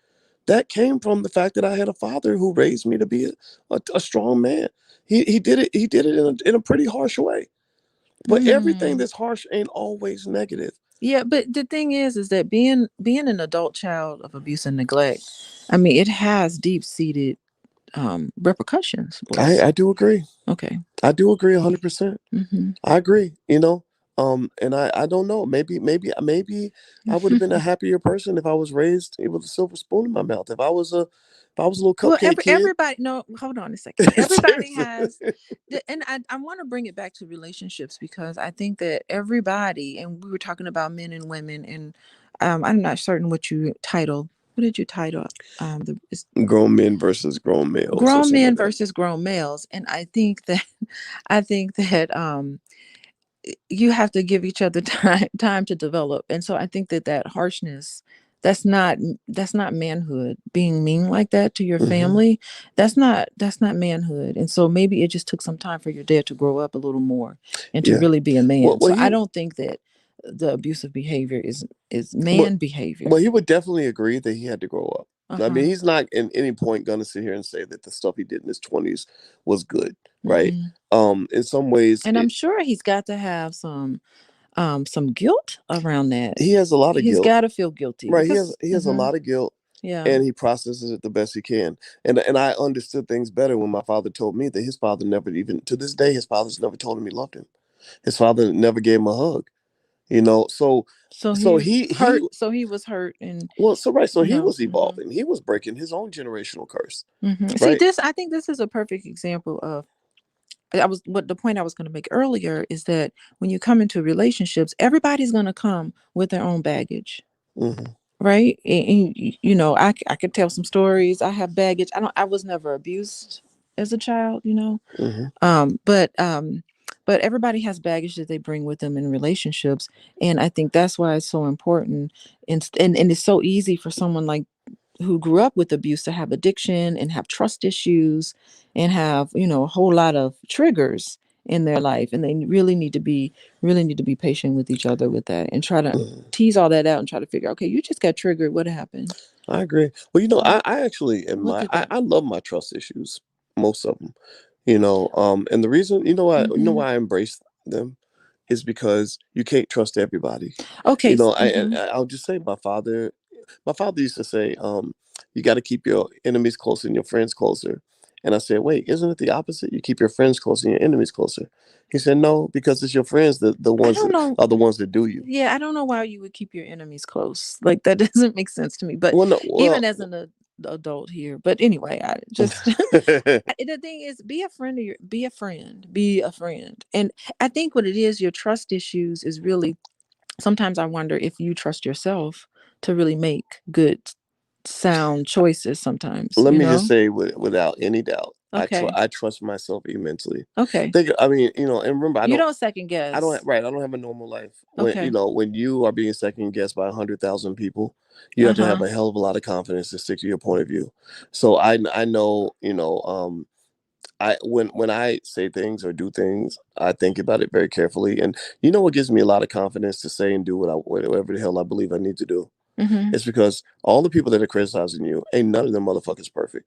Speaker 1: That came from the fact that I had a father who raised me to be a strong man. He did it in a pretty harsh way. But everything
Speaker 2: Mm.
Speaker 1: that's harsh ain't always negative.
Speaker 2: Yeah, but the thing is that being an adult child of abuse and neglect, I mean, it has deep seated repercussions, Boyce.
Speaker 1: I do agree.
Speaker 2: Okay.
Speaker 1: I do agree 100%.
Speaker 2: Hmm.
Speaker 1: I agree. And I don't know. Maybe I would have been a happier person if I was raised with a silver spoon in my mouth. If I was a little
Speaker 2: Well,
Speaker 1: cupcake kid.
Speaker 2: everybody, no, hold on a second. Everybody
Speaker 1: Seriously.
Speaker 2: has, and I want to bring it back to relationships because I think that everybody, and we were talking about men and women, and I'm not certain what you title. What did you title? It's
Speaker 1: Grown men versus grown males or
Speaker 2: grown
Speaker 1: something
Speaker 2: men
Speaker 1: like that.
Speaker 2: versus grown males, and I think that, I think that you have to give each other time to develop, and so I think that that harshness, that's not manhood. Being mean like that to your
Speaker 1: Hmm.
Speaker 2: family, that's not manhood. And so maybe it just took some time for your dad to grow up a little more and to
Speaker 1: Yeah.
Speaker 2: really be a
Speaker 1: Well,
Speaker 2: man.
Speaker 1: well,
Speaker 2: So I
Speaker 1: he
Speaker 2: don't think that the abusive behavior is
Speaker 1: well,
Speaker 2: man
Speaker 1: well,
Speaker 2: behavior.
Speaker 1: he would definitely agree that he had to grow up. I mean,
Speaker 2: Uh-huh.
Speaker 1: he's not in any point going to sit here and say that the stuff he did in his 20s was good, right?
Speaker 2: Mm-mm.
Speaker 1: In some ways,
Speaker 2: And I'm sure he's got to have some guilt around that.
Speaker 1: he has a lot of
Speaker 2: He's
Speaker 1: guilt,
Speaker 2: got to feel guilty
Speaker 1: right?
Speaker 2: because
Speaker 1: He has a lot of guilt,
Speaker 2: yeah.
Speaker 1: and he processes it the best he can. And I understood things better when my father told me that his father never, even to this day, his father's never told him he loved him. His father never gave him a hug. So
Speaker 2: So
Speaker 1: so
Speaker 2: he
Speaker 1: he
Speaker 2: hurt. So he was hurt, and
Speaker 1: well, so right, so he was
Speaker 2: mhm.
Speaker 1: evolving. He was breaking his own generational curse,
Speaker 2: See,
Speaker 1: right?
Speaker 2: this, I think this is a perfect example of, I was, what the point I was going to make earlier is that when you come into relationships, everybody's going to come with their own baggage,
Speaker 1: Hmm.
Speaker 2: right? And, I could tell some stories. I have baggage. I was never abused as a child,
Speaker 1: Hmm.
Speaker 2: um, but um, but everybody has baggage that they bring with them in relationships, and I think that's why it's so important, and it's so easy for someone like who grew up with abuse to have addiction and have trust issues and have a whole lot of triggers in their life, and they really need to be patient with each other with that and try to
Speaker 1: Hmm.
Speaker 2: tease all that out and try to figure, okay, you just got triggered, what happened?
Speaker 1: I agree. Well,
Speaker 2: What
Speaker 1: I actually
Speaker 2: what
Speaker 1: admire.
Speaker 2: did that?
Speaker 1: I love my trust issues, most of them. And the reason
Speaker 2: Hmm.
Speaker 1: why I embrace them is because you can't trust everybody.
Speaker 2: Okay.
Speaker 1: I'll just say my father used to say, you got to keep your enemies closer and your friends closer. And I said, wait, isn't it the opposite? You keep your friends closer and your enemies closer. He said, no, because it's your friends the
Speaker 2: I
Speaker 1: ones
Speaker 2: don't
Speaker 1: that
Speaker 2: know.
Speaker 1: are the ones that do you.
Speaker 2: Yeah, I don't know why you would keep your enemies close. Like that doesn't make sense to me. But
Speaker 1: Well, no,
Speaker 2: even
Speaker 1: well,
Speaker 2: as an adult here, but anyway, I just the thing is, be a friend of be a friend. And I think what it is, your trust issues is really, sometimes I wonder if you trust yourself to really make good sound choices sometimes,
Speaker 1: let me just say without any doubt,
Speaker 2: Okay.
Speaker 1: I trust myself immensely.
Speaker 2: Okay.
Speaker 1: I mean, and remember,
Speaker 2: You don't second
Speaker 1: I don't have,
Speaker 2: guess.
Speaker 1: right. I don't have a normal life.
Speaker 2: Okay.
Speaker 1: When you are being second guessed by 100,000 people, you have to have
Speaker 2: Uh-huh.
Speaker 1: a hell of a lot of confidence to stick to your point of view. So I know, I when I say things or do things, I think about it very carefully. And what gives me a lot of confidence to say and do whatever the hell I believe I need to do.
Speaker 2: Mm-hmm.
Speaker 1: It's because all the people that are criticizing you, ain't none of them motherfuckers perfect.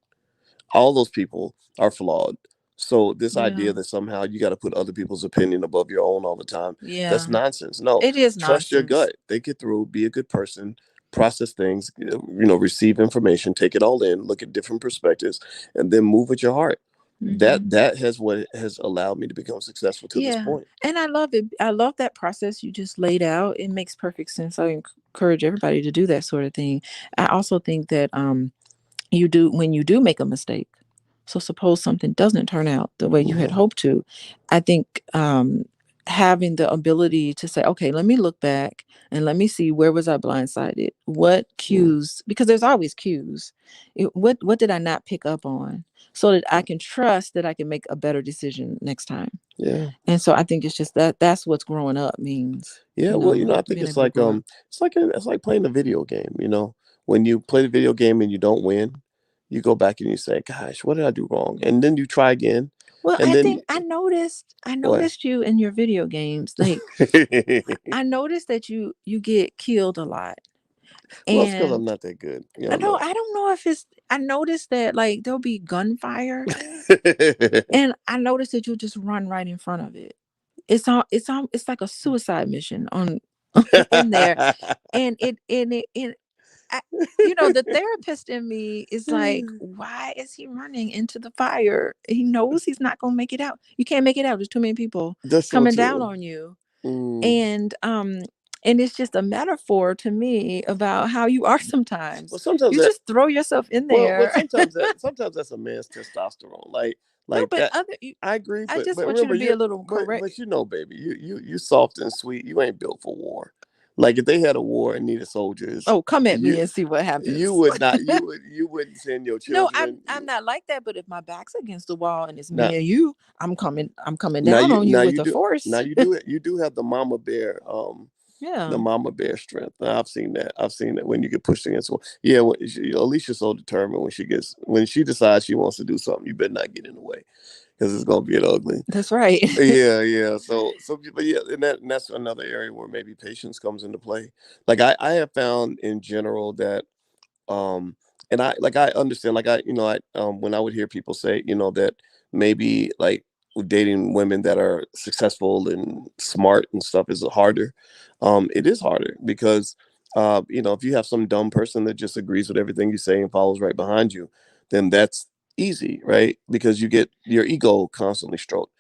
Speaker 1: All those people are flawed. So this
Speaker 2: Yeah.
Speaker 1: idea that somehow you got to put other people's opinion above your own all the time, that's
Speaker 2: Yeah.
Speaker 1: nonsense. No,
Speaker 2: It is
Speaker 1: trust your
Speaker 2: nonsense.
Speaker 1: gut. Think it through. Be a good person. Process things. Receive information. Take it all in. Look at different perspectives, and then move with your heart.
Speaker 2: Mm-hmm.
Speaker 1: That has what has allowed me to become successful to this
Speaker 2: Yeah.
Speaker 1: point.
Speaker 2: And I love it. I love that process you just laid out. It makes perfect sense. I encourage everybody to do that sort of thing. I also think that you do, when you do make a mistake. So suppose something doesn't turn out the way you had
Speaker 1: Hmm.
Speaker 2: hoped to. I think having the ability to say, okay, let me look back and let me see, where was I blindsided? What
Speaker 1: Mm,
Speaker 2: cues? Because there's always cues. What did I not pick up on, so that I can trust that I can make a better decision next time.
Speaker 1: yeah.
Speaker 2: And so I think it's just that's what growing up means.
Speaker 1: Yeah, well, I think
Speaker 2: Being able to grow up.
Speaker 1: it's like playing a video game. When you play the video game and you don't win, you go back and you say, "Gosh, what did I do wrong?" And then you try again,
Speaker 2: Well,
Speaker 1: and
Speaker 2: I
Speaker 1: then
Speaker 2: think I
Speaker 1: what?
Speaker 2: noticed you in your video games. Like, I noticed that you get killed a lot.
Speaker 1: Well, it's because
Speaker 2: And
Speaker 1: I'm not that good. You
Speaker 2: I
Speaker 1: don't know.
Speaker 2: don't I don't know if it's I noticed that, like, there'll be gunfire, and I noticed that you'll just run right in front of it. It's like a suicide mission on in there. And I, the therapist in me is like, why is he running into the fire? He knows he's not going to make it out. You can't make it out. There's too many people
Speaker 1: That's so
Speaker 2: coming down
Speaker 1: true.
Speaker 2: on you.
Speaker 1: Mm.
Speaker 2: And it's just a metaphor to me about how you are sometimes.
Speaker 1: Well, sometimes
Speaker 2: You
Speaker 1: that.
Speaker 2: just throw yourself in
Speaker 1: Well,
Speaker 2: there.
Speaker 1: sometimes that's a man's testosterone.
Speaker 2: No,
Speaker 1: Like
Speaker 2: but
Speaker 1: that. I agree,
Speaker 2: I just
Speaker 1: but
Speaker 2: want you to
Speaker 1: remember,
Speaker 2: be a little correct.
Speaker 1: but baby, you soft and sweet. You ain't built for war. Like if they had a war and needed soldiers,
Speaker 2: Oh, come at me
Speaker 1: you
Speaker 2: and see what
Speaker 1: you
Speaker 2: happens.
Speaker 1: would not you wouldn't send your
Speaker 2: No,
Speaker 1: children.
Speaker 2: I'm not like that. But if my back's against the wall and it's
Speaker 1: Now
Speaker 2: me and you, I'm coming down on you
Speaker 1: now
Speaker 2: with
Speaker 1: you
Speaker 2: a
Speaker 1: do
Speaker 2: force.
Speaker 1: you do have the
Speaker 2: Yeah,
Speaker 1: mama bear strength. Now, I've seen that when you get pushed against one. Yeah, Alicia's so determined when she decides she wants to do something, you better not get in the way because it's gonna get ugly.
Speaker 2: that's right.
Speaker 1: Yeah, yeah. But yeah, and that's another area where maybe patience comes into play. Like I have found in general that um and I understand, when I would hear people say, that maybe like dating women that are successful and smart and stuff is harder. It is harder because if you have some dumb person that just agrees with everything you say and follows right behind you, then that's easy, right? Because you get your ego constantly stroked.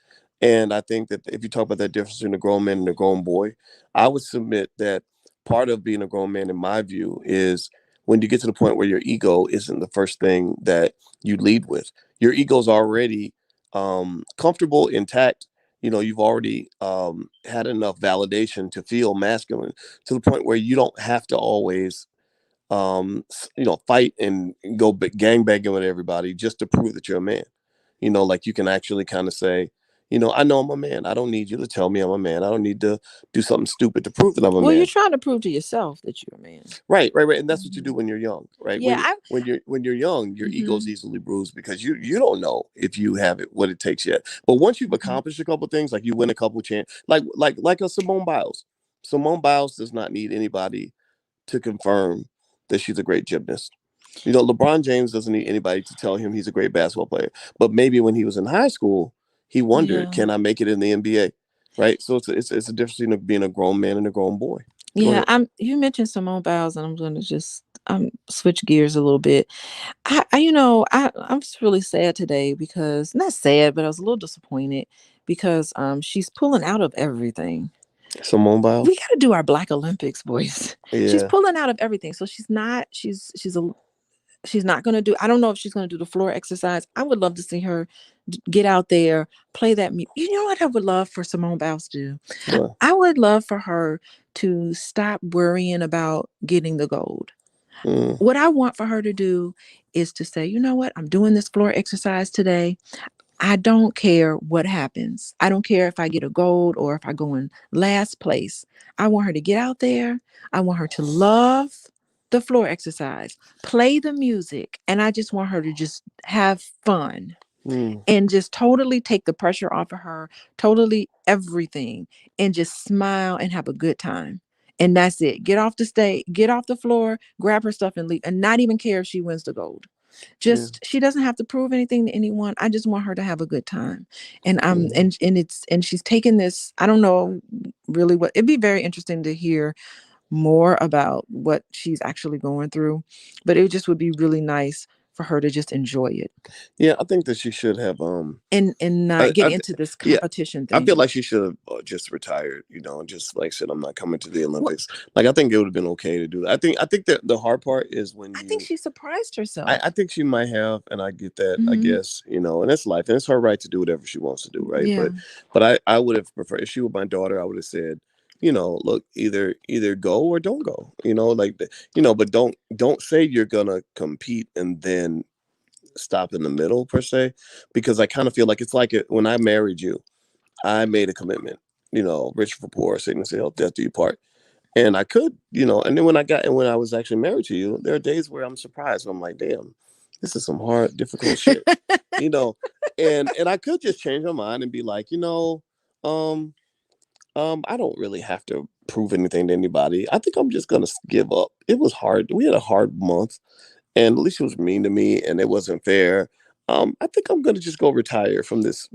Speaker 1: And I think that if you talk about that difference between a grown man and a grown boy, I would submit that part of being a grown man, in my view, is when you get to the point where your ego isn't the first thing that you lead with. Your ego's already comfortable, intact. You've already had enough validation to feel masculine to the point where you don't have to always fight and go gang banging with everybody just to prove that you're a man. Like you can actually kind of say, I know I'm a man. I don't need you to tell me I'm a man. I don't need to do something stupid to prove that I'm a
Speaker 2: Well, you're
Speaker 1: man.
Speaker 2: trying to prove to yourself that you're a man.
Speaker 1: Right, right, right. And that's what you do
Speaker 2: Mhm.
Speaker 1: when you're young, right?
Speaker 2: Yeah,
Speaker 1: When you're young, your ego's
Speaker 2: hmm
Speaker 1: easily bruised because you don't know if you have it what it takes yet. But once you've
Speaker 2: hmm
Speaker 1: accomplished a couple things, like you win a couple like a Simone Biles. Simone Biles does not need anybody to confirm that she's a great gymnast. LeBron James doesn't need anybody to tell him he's a great basketball player. But maybe when he was in high school, he wondered,
Speaker 2: yeah,
Speaker 1: can I make it in the NBA? Right. So it's a difference between being a grown man and a grown boy. Go
Speaker 2: yeah.
Speaker 1: ahead.
Speaker 2: You mentioned Simone Biles, and I'm going to just switch gears a little bit. I'm just really sad today, because not sad, but I was a little disappointed because she's pulling out of everything.
Speaker 1: Simone
Speaker 2: We
Speaker 1: Biles.
Speaker 2: got to do our Black Olympics, boys. She's
Speaker 1: Yeah.
Speaker 2: pulling out of everything, so she's not going to do. I don't know if she's going to do the floor exercise. I would love to see her get out there, play that. You know what I would love for Simone Biles to do?
Speaker 1: Well.
Speaker 2: I would love for her to stop worrying about getting the gold.
Speaker 1: Mm,
Speaker 2: What I want for her to do is to say, you know what, I'm doing this floor exercise today. I don't care what happens. I don't care if I get a gold or if I go in last place. I want her to get out there. I want her to love the floor exercise, play the music, and I just want her to just have fun
Speaker 1: mm,
Speaker 2: and just totally take the pressure off of her, totally everything, and just smile and have a good time. And that's it. Get off the stage, get off the floor, grab her stuff and leave, and not even care if she wins the gold.
Speaker 1: yeah.
Speaker 2: Just, she doesn't have to prove anything to anyone. I just want her to have a good time. And
Speaker 1: Mm,
Speaker 2: and she's taken this, I don't know really what, it'd be very interesting to hear more about what she's actually going through. But it just would be really nice for her to just enjoy it
Speaker 1: Yeah, I think that she should have.
Speaker 2: and not
Speaker 1: I,
Speaker 2: get
Speaker 1: I,
Speaker 2: into this
Speaker 1: yeah,
Speaker 2: competition
Speaker 1: I feel
Speaker 2: thing.
Speaker 1: like she should have just retired. And just like said, I'm not coming to the Olympics. Like I think it would have been okay to do that. I think that the hard part is when
Speaker 2: I think
Speaker 1: you.
Speaker 2: she surprised
Speaker 1: I
Speaker 2: herself.
Speaker 1: think she might have, and I get that. I
Speaker 2: Hmm.
Speaker 1: guess and that's life, and it's her right to do whatever she wants to do, right?
Speaker 2: Yeah.
Speaker 1: But I would have preferred if she were my daughter. I would have said, look, either go or don't go. Like but don't say you're gonna compete and then stop in the middle per se, because I kind of feel like it's like when I married you, I made a commitment. Rich for poor, sickness and health, death do you part. And I could, and then when I was actually married to you, there are days where I'm surprised. I'm like, damn, this is some hard, difficult shit, you know. And I could just change my mind and be like, um, I don't really have to prove anything to anybody. I think I'm just gonna give up. It was hard. We had a hard month, and Alicia was mean to me, and it wasn't fair. I think I'm gonna just go retire from this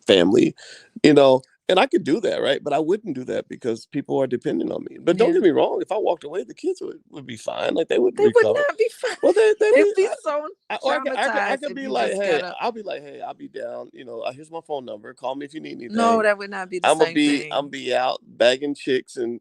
Speaker 1: family, you know. And I could do that, right? But I wouldn't do that because people are dependent on me. But don't
Speaker 2: Yeah.
Speaker 1: get me wrong, if I walked away, the kids would be fine. Like they would
Speaker 2: They would
Speaker 1: recover.
Speaker 2: not be fine.
Speaker 1: Well, they'd
Speaker 2: They'd
Speaker 1: be.
Speaker 2: be so
Speaker 1: Or I
Speaker 2: traumatized
Speaker 1: could
Speaker 2: if
Speaker 1: be
Speaker 2: you
Speaker 1: like,
Speaker 2: just
Speaker 1: hey,
Speaker 2: got up.
Speaker 1: I'll be like, hey, I'll be down. Here's my phone number. Call me if you need
Speaker 2: No,
Speaker 1: anything.
Speaker 2: that would not be the
Speaker 1: I'm gonna
Speaker 2: same
Speaker 1: be I'm
Speaker 2: thing.
Speaker 1: be out bagging chicks and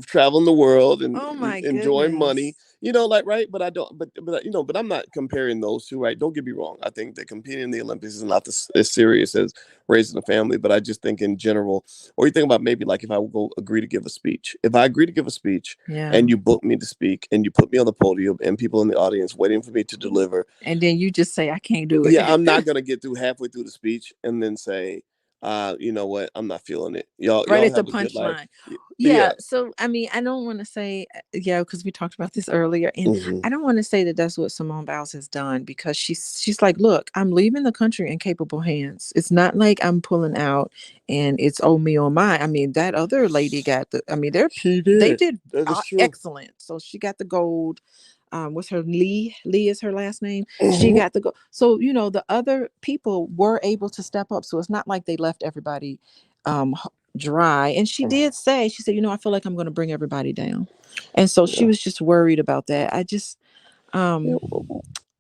Speaker 1: traveling the world and
Speaker 2: Oh my
Speaker 1: enjoying money.
Speaker 2: goodness.
Speaker 1: Like right. But I don't. But I'm not comparing those two. Right. Don't get me wrong. I think that competing in the Olympics is not as serious as raising a family. But I just think in general, or you think about maybe like if I would go agree to give a speech. If I agree to give a speech
Speaker 2: Yeah.
Speaker 1: and you book me to speak and you put me on the podium and people in the audience waiting for me to deliver,
Speaker 2: And then you just say, I can't do
Speaker 1: yeah,
Speaker 2: it.
Speaker 1: I'm not gonna get through halfway through the speech and then say, you know what, I'm not feeling it. Y'all,
Speaker 2: Right
Speaker 1: y'all
Speaker 2: at the
Speaker 1: have a good life.
Speaker 2: punchline.
Speaker 1: Yeah.
Speaker 2: Yeah. So, I mean, I don't want to say, yeah, because we talked about this earlier. And
Speaker 1: Hmm.
Speaker 2: I don't want to say that that's what Simone Biles has done because she's like, look, I'm leaving the country in capable hands. It's not like I'm pulling out and it's oh me oh my. I mean, that other lady got I mean,
Speaker 1: She
Speaker 2: they
Speaker 1: did.
Speaker 2: did
Speaker 1: That is true.
Speaker 2: excellent. So she got the gold. What's her Lee? Lee is her last name. She
Speaker 1: Hmm.
Speaker 2: got the go. So the other people were able to step up. So it's not like they left everybody dry. And she did say, she said, I feel like I'm going to bring everybody down. And so she
Speaker 1: Yeah.
Speaker 2: was just worried about that. I just
Speaker 1: Yeah.
Speaker 2: um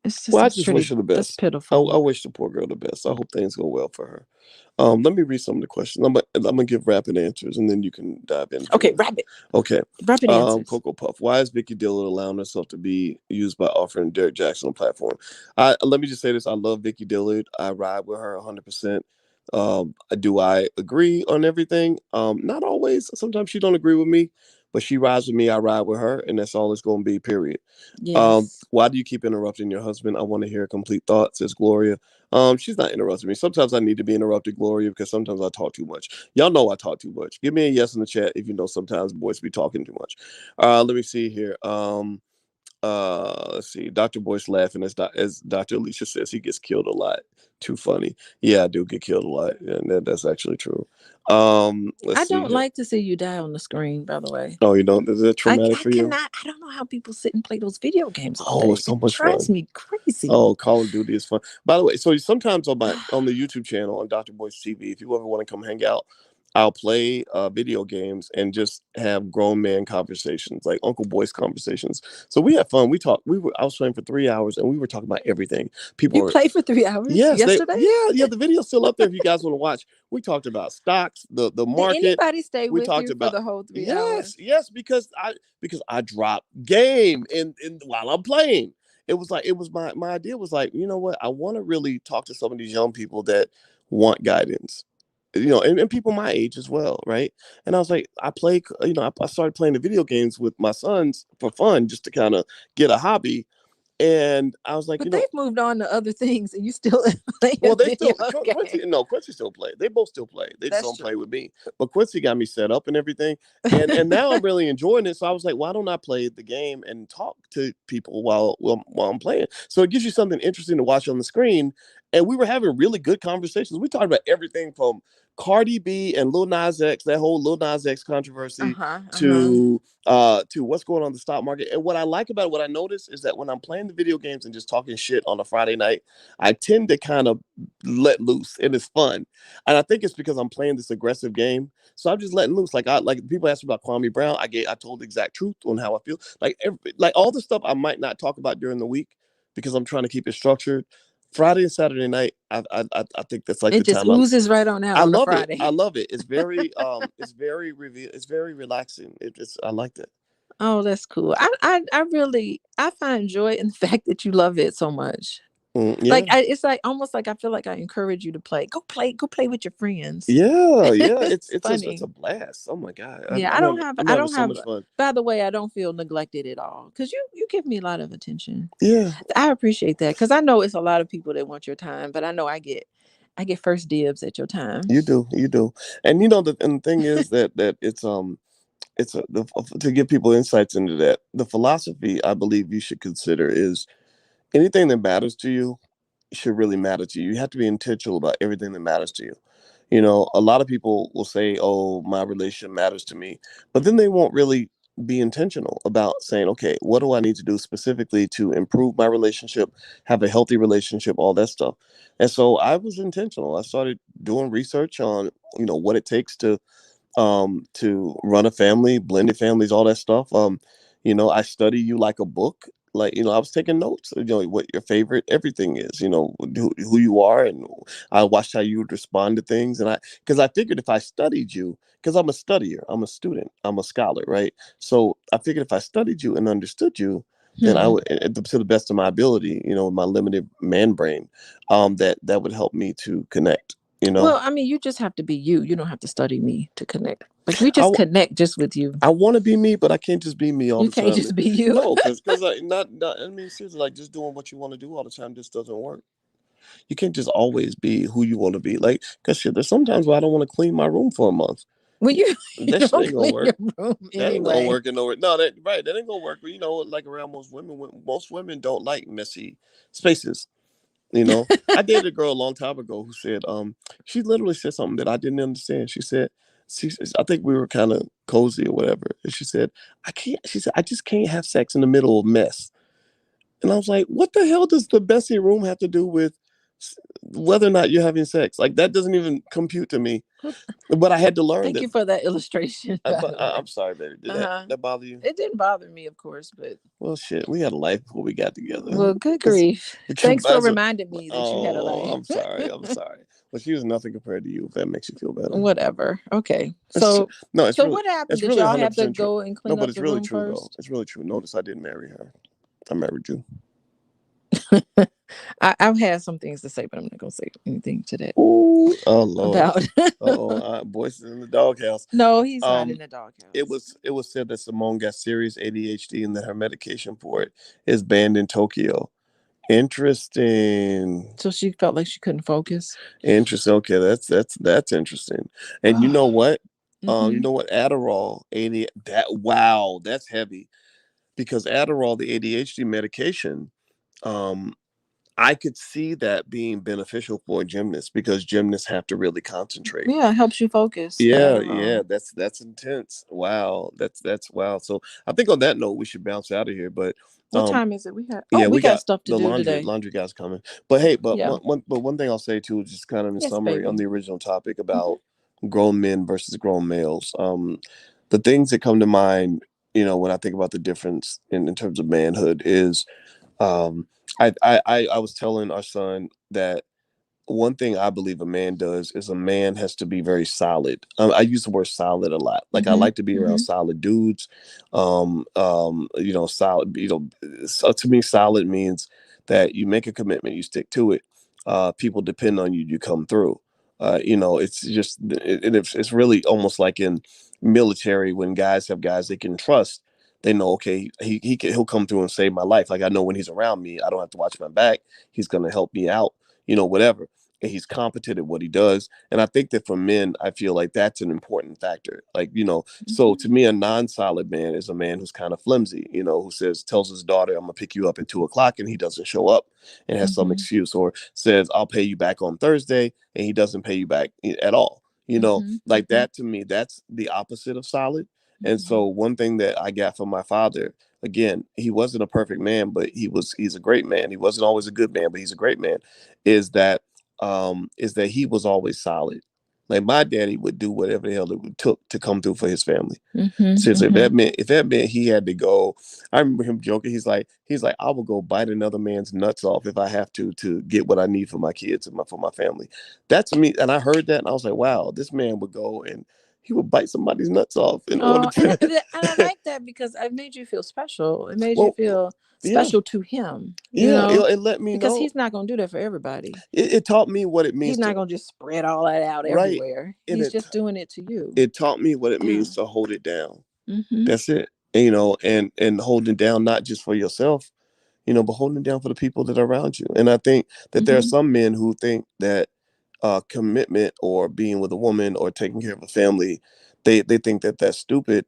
Speaker 2: it's just
Speaker 1: Well, I
Speaker 2: that's
Speaker 1: just wish
Speaker 2: really
Speaker 1: her the
Speaker 2: that's
Speaker 1: best. I
Speaker 2: pitiful.
Speaker 1: wish the poor girl the best. I hope things go well for her. Let me read some of the questions. I'm gonna give rapid answers, and then you can dive into
Speaker 2: Okay,
Speaker 1: them.
Speaker 2: rapid
Speaker 1: Okay.
Speaker 2: rapid answers.
Speaker 1: Cocoa Puff. Why is Vicky Dillard allowing herself to be used by offering Derek Jackson a platform? Let me just say this. I love Vicky Dillard. I ride with her 100%. Do I agree on everything? Not always. Sometimes she don't agree with me, but she rides with me. I ride with her, and that's all it's going to be. Period.
Speaker 2: Yes.
Speaker 1: Why do you keep interrupting your husband? I want to hear a complete thought, says Gloria. She's not interrupting me. Sometimes I need to be interrupted, Gloria, because sometimes I talk too much. Y'all know I talk too much. Give me a yes in the chat if you know sometimes boys be talking too much. Let me see here. Let's see. Dr. Boyce laughing as Dr. Alicia says he gets killed a lot. Too funny. Yeah, I do get killed a lot, and that's actually true. Let's
Speaker 2: I
Speaker 1: see
Speaker 2: don't
Speaker 1: here.
Speaker 2: like to see you die on the screen, by the way.
Speaker 1: Oh, you don't? Is it traumatic
Speaker 2: I
Speaker 1: for you?
Speaker 2: cannot, I don't know how people sit and play those video games all
Speaker 1: Oh,
Speaker 2: day.
Speaker 1: it's so
Speaker 2: It
Speaker 1: much
Speaker 2: drives
Speaker 1: fun.
Speaker 2: me crazy.
Speaker 1: Oh, Call of Duty is fun. By the way, so sometimes on the YouTube channel on Dr. Boyce TV, if you ever want to come hang out, I'll play video games and just have grown man conversations, like Uncle Boyce conversations. So we had fun. We talked. I was playing for 3 hours and we were talking about everything. People
Speaker 2: You
Speaker 1: are
Speaker 2: played for 3 hours
Speaker 1: yes,
Speaker 2: yesterday?
Speaker 1: yeah. The video's still up there if you guys want to watch. We talked about stocks, the
Speaker 2: Did
Speaker 1: market.
Speaker 2: anybody stay
Speaker 1: We
Speaker 2: with
Speaker 1: talked
Speaker 2: you for
Speaker 1: about
Speaker 2: the whole three
Speaker 1: yes,
Speaker 2: hours?
Speaker 1: yes, because I drop game in while I'm playing. It was my idea was like, you know what? I want to really talk to some of these young people that want guidance. And people my age as well, right? And I was like, I started playing the video games with my sons for fun, just to kind of get a hobby. And I was like,
Speaker 2: But they've moved on to other things and you still playing
Speaker 1: well, they
Speaker 2: video
Speaker 1: still Quincy.
Speaker 2: games.
Speaker 1: No, Quincy still play. They both still play. They just
Speaker 2: That's
Speaker 1: don't play
Speaker 2: true.
Speaker 1: with me. But Quincy got me set up and everything, and now I'm really enjoying it. So I was like, why don't I play the game and talk to people while I'm playing? So it gives you something interesting to watch on the screen. And we were having really good conversations. We talked about everything from Cardi B and Lil Nas X, that whole Lil Nas X controversy,
Speaker 2: Uh-huh. Uh-huh.
Speaker 1: to what's going on in the stock market. And what I like about it, what I notice is that when I'm playing the video games and just talking shit on a Friday night, I tend to kind of let loose and it's fun. And I think it's because I'm playing this aggressive game. So I'm just letting loose. Like people asked me about Kwame Brown. I told the exact truth on how I feel. Like all the stuff I might not talk about during the week. because I'm trying to keep it structured. Friday and Saturday night, I think that's like
Speaker 2: It
Speaker 1: the
Speaker 2: just
Speaker 1: time
Speaker 2: oozes right on out
Speaker 1: I
Speaker 2: on a
Speaker 1: love it. I
Speaker 2: Friday.
Speaker 1: love it. It's very relaxing. I like that.
Speaker 2: Oh, that's cool. I really I find joy in the fact that you love it so much. Like
Speaker 1: Yeah.
Speaker 2: it's like almost like I feel like I encourage you to play. Go play with your friends.
Speaker 1: Yeah, yeah,
Speaker 2: It's
Speaker 1: it's
Speaker 2: funny.
Speaker 1: a blast. Oh my god,
Speaker 2: Yeah,
Speaker 1: I'm
Speaker 2: I
Speaker 1: having
Speaker 2: don't
Speaker 1: so
Speaker 2: have
Speaker 1: much fun.
Speaker 2: by the way, I don't feel neglected at all cuz you give me a lot of attention.
Speaker 1: Yeah,
Speaker 2: I appreciate that cuz I know it's a lot of people that want your time, but I get first dibs at your time.
Speaker 1: you do, and the thing is that it's to give people insights into that. The philosophy I believe you should consider is anything that matters to you should really matter to you. You have to be intentional about everything that matters to you. A lot of people will say, "Oh, my relationship matters to me," but then they won't really be intentional about saying, "Okay, what do I need to do specifically to improve my relationship, have a healthy relationship, all that stuff." And so I was intentional. I started doing research on, what it takes to run a family, blended families, all that stuff. I study you like a book. Like, I was taking notes, what your favorite everything is, who you are. And I watched how you would respond to things. And because I figured if I studied you, because I'm a studier, I'm a student, I'm a scholar, right? So I figured if I studied you and understood you, then I
Speaker 2: Hmm.
Speaker 1: would, to the best of my ability, with my limited man brain, that would help me to connect, you know.
Speaker 2: Well, I mean, you just have to be you. You don't have to study me to connect. Like we
Speaker 1: I,
Speaker 2: just connect just with you.
Speaker 1: I want to be me, but I can't just be me all
Speaker 2: You
Speaker 1: the
Speaker 2: can't
Speaker 1: time.
Speaker 2: just be you.
Speaker 1: No, because not. I mean, seriously, like just doing what you want to do all the time just doesn't work. You can't just always be who you want to be. Like, cause shit, there's sometimes where I don't want to clean my room for a month.
Speaker 2: When you
Speaker 1: That shit
Speaker 2: don't
Speaker 1: ain't gonna
Speaker 2: clean
Speaker 1: work.
Speaker 2: your room
Speaker 1: That ain't gonna
Speaker 2: anyway.
Speaker 1: work in nowhere. No, that right. That ain't gonna work. But like around most women don't like messy spaces. I dated a girl a long time ago who said, she literally said something that I didn't understand. I think we were kind of cozy or whatever. And she said, I can't, she said, I just can't have sex in the middle of mess. And I was like, what the hell does the messy room have to do with whether or not you're having sex? Like, that doesn't even compute to me. But I had to learn
Speaker 2: Thank
Speaker 1: that.
Speaker 2: you for that illustration, by the way.
Speaker 1: I'm sorry, baby. Did
Speaker 2: Uh huh.
Speaker 1: that bother you?
Speaker 2: It didn't bother me, of course, but
Speaker 1: Well, shit, we had a life before we got together.
Speaker 2: well, good
Speaker 1: It's,
Speaker 2: grief. Thanks for
Speaker 1: that's a,
Speaker 2: reminding me that you had a
Speaker 1: oh,
Speaker 2: life.
Speaker 1: I'm sorry. I'm sorry. Well, she was nothing compared to you, if that makes you feel better.
Speaker 2: Whatever. Okay.
Speaker 1: It's tr-
Speaker 2: So
Speaker 1: no,
Speaker 2: so what happened?
Speaker 1: it's
Speaker 2: Did
Speaker 1: really
Speaker 2: y'all have to
Speaker 1: 100% true.
Speaker 2: go and
Speaker 1: No,
Speaker 2: clean
Speaker 1: but
Speaker 2: up
Speaker 1: it's
Speaker 2: the
Speaker 1: really
Speaker 2: room
Speaker 1: true though.
Speaker 2: first?
Speaker 1: It's really true. Notice I didn't marry her. I married you.
Speaker 2: I've had some things to say, but I'm not gonna say anything to that
Speaker 1: Ooh, oh Lord.
Speaker 2: about.
Speaker 1: Oh, Boyce is in the doghouse.
Speaker 2: No, he's not in
Speaker 1: Um,
Speaker 2: the
Speaker 1: it
Speaker 2: doghouse.
Speaker 1: was it was said that Simone got serious ADHD and that her medication for it is banned in Tokyo. Interesting.
Speaker 2: So she felt like she couldn't focus.
Speaker 1: Interesting. Okay, that's interesting. And you know
Speaker 2: Oh.
Speaker 1: what? You
Speaker 2: Mm-hmm.
Speaker 1: know what? Adderall, that wow, that's heavy because Adderall, the ADHD medication, um, I could see that being beneficial for a gymnast because gymnasts have to really concentrate.
Speaker 2: Yeah, it helps you focus. The
Speaker 1: Yeah,
Speaker 2: Adderall.
Speaker 1: yeah, that's intense. Wow, that's wow. So I think on that note, we should bounce out of here. But
Speaker 2: What
Speaker 1: um,
Speaker 2: time is it?
Speaker 1: yeah,
Speaker 2: We
Speaker 1: we
Speaker 2: got
Speaker 1: got
Speaker 2: stuff to
Speaker 1: the
Speaker 2: do
Speaker 1: laundry
Speaker 2: today.
Speaker 1: laundry guys coming. But hey,
Speaker 2: Yeah.
Speaker 1: but one thing I'll say too, is just kind of in
Speaker 2: Yes,
Speaker 1: summary on
Speaker 2: baby.
Speaker 1: the original topic
Speaker 2: Hmm.
Speaker 1: about grown men versus grown males. The things that come to mind, when I think about the difference in terms of manhood is, um, I was telling our son that one thing I believe a man does is a man has to be very solid. I use the word solid a lot. Like I
Speaker 2: Hmm.
Speaker 1: like to be around
Speaker 2: Hmm.
Speaker 1: solid dudes. Solid. So to me, solid means that you make a commitment, you stick to it. People depend on you, you come through. It's just it's really almost like in military when guys have guys they can trust. They know, okay, he'll come through and save my life. Like I know when he's around me, I don't have to watch my back. He's gonna help me out. Whatever, and he's competent at what he does. And I think that for men, I feel like that's an important factor. Like, so
Speaker 2: Hmm.
Speaker 1: to me, a non-solid man is a man who's kind of flimsy, who tells his daughter, I'm gonna pick you up at 2 o'clock and he doesn't show up and has some
Speaker 2: Hmm.
Speaker 1: excuse, or says, I'll pay you back on Thursday and he doesn't pay you back at all.
Speaker 2: Hmm.
Speaker 1: Like
Speaker 2: Hmm.
Speaker 1: that to me, that's the opposite of solid. And
Speaker 2: Hmm.
Speaker 1: so one thing that I got from my father, again, he wasn't a perfect man, but he's a great man. He wasn't always a good man, but he's a great man, is that he was always solid. Like my daddy would do whatever the hell it took to come through for his family.
Speaker 2: Mhm.
Speaker 1: Seriously,
Speaker 2: Mhm.
Speaker 1: if that meant he had to go, I remember him joking. He's like, I will go bite another man's nuts off if I have to get what I need for my kids and for my family. That's me. And I heard that and I was like, wow, this man would go and he would bite somebody's nuts off in order
Speaker 2: Oh,
Speaker 1: to.
Speaker 2: and I like that because it made you feel special. It made you
Speaker 1: Well,
Speaker 2: feel
Speaker 1: yeah,
Speaker 2: special to him,
Speaker 1: yeah. It let me
Speaker 2: because
Speaker 1: know.
Speaker 2: he's not going to do that for everybody.
Speaker 1: It taught me what it
Speaker 2: He's
Speaker 1: means
Speaker 2: not
Speaker 1: to
Speaker 2: going to just spread all that out
Speaker 1: right,
Speaker 2: everywhere.
Speaker 1: and
Speaker 2: He's just doing it to you.
Speaker 1: it taught me what it
Speaker 2: Yeah.
Speaker 1: means to hold it down.
Speaker 2: Mhm.
Speaker 1: That's it. And, and holding it down not just for yourself, but holding it down for the people that are around you. And I think that there are
Speaker 2: Mhm.
Speaker 1: some men who think that commitment or being with a woman or taking care of a family, they think that that's stupid.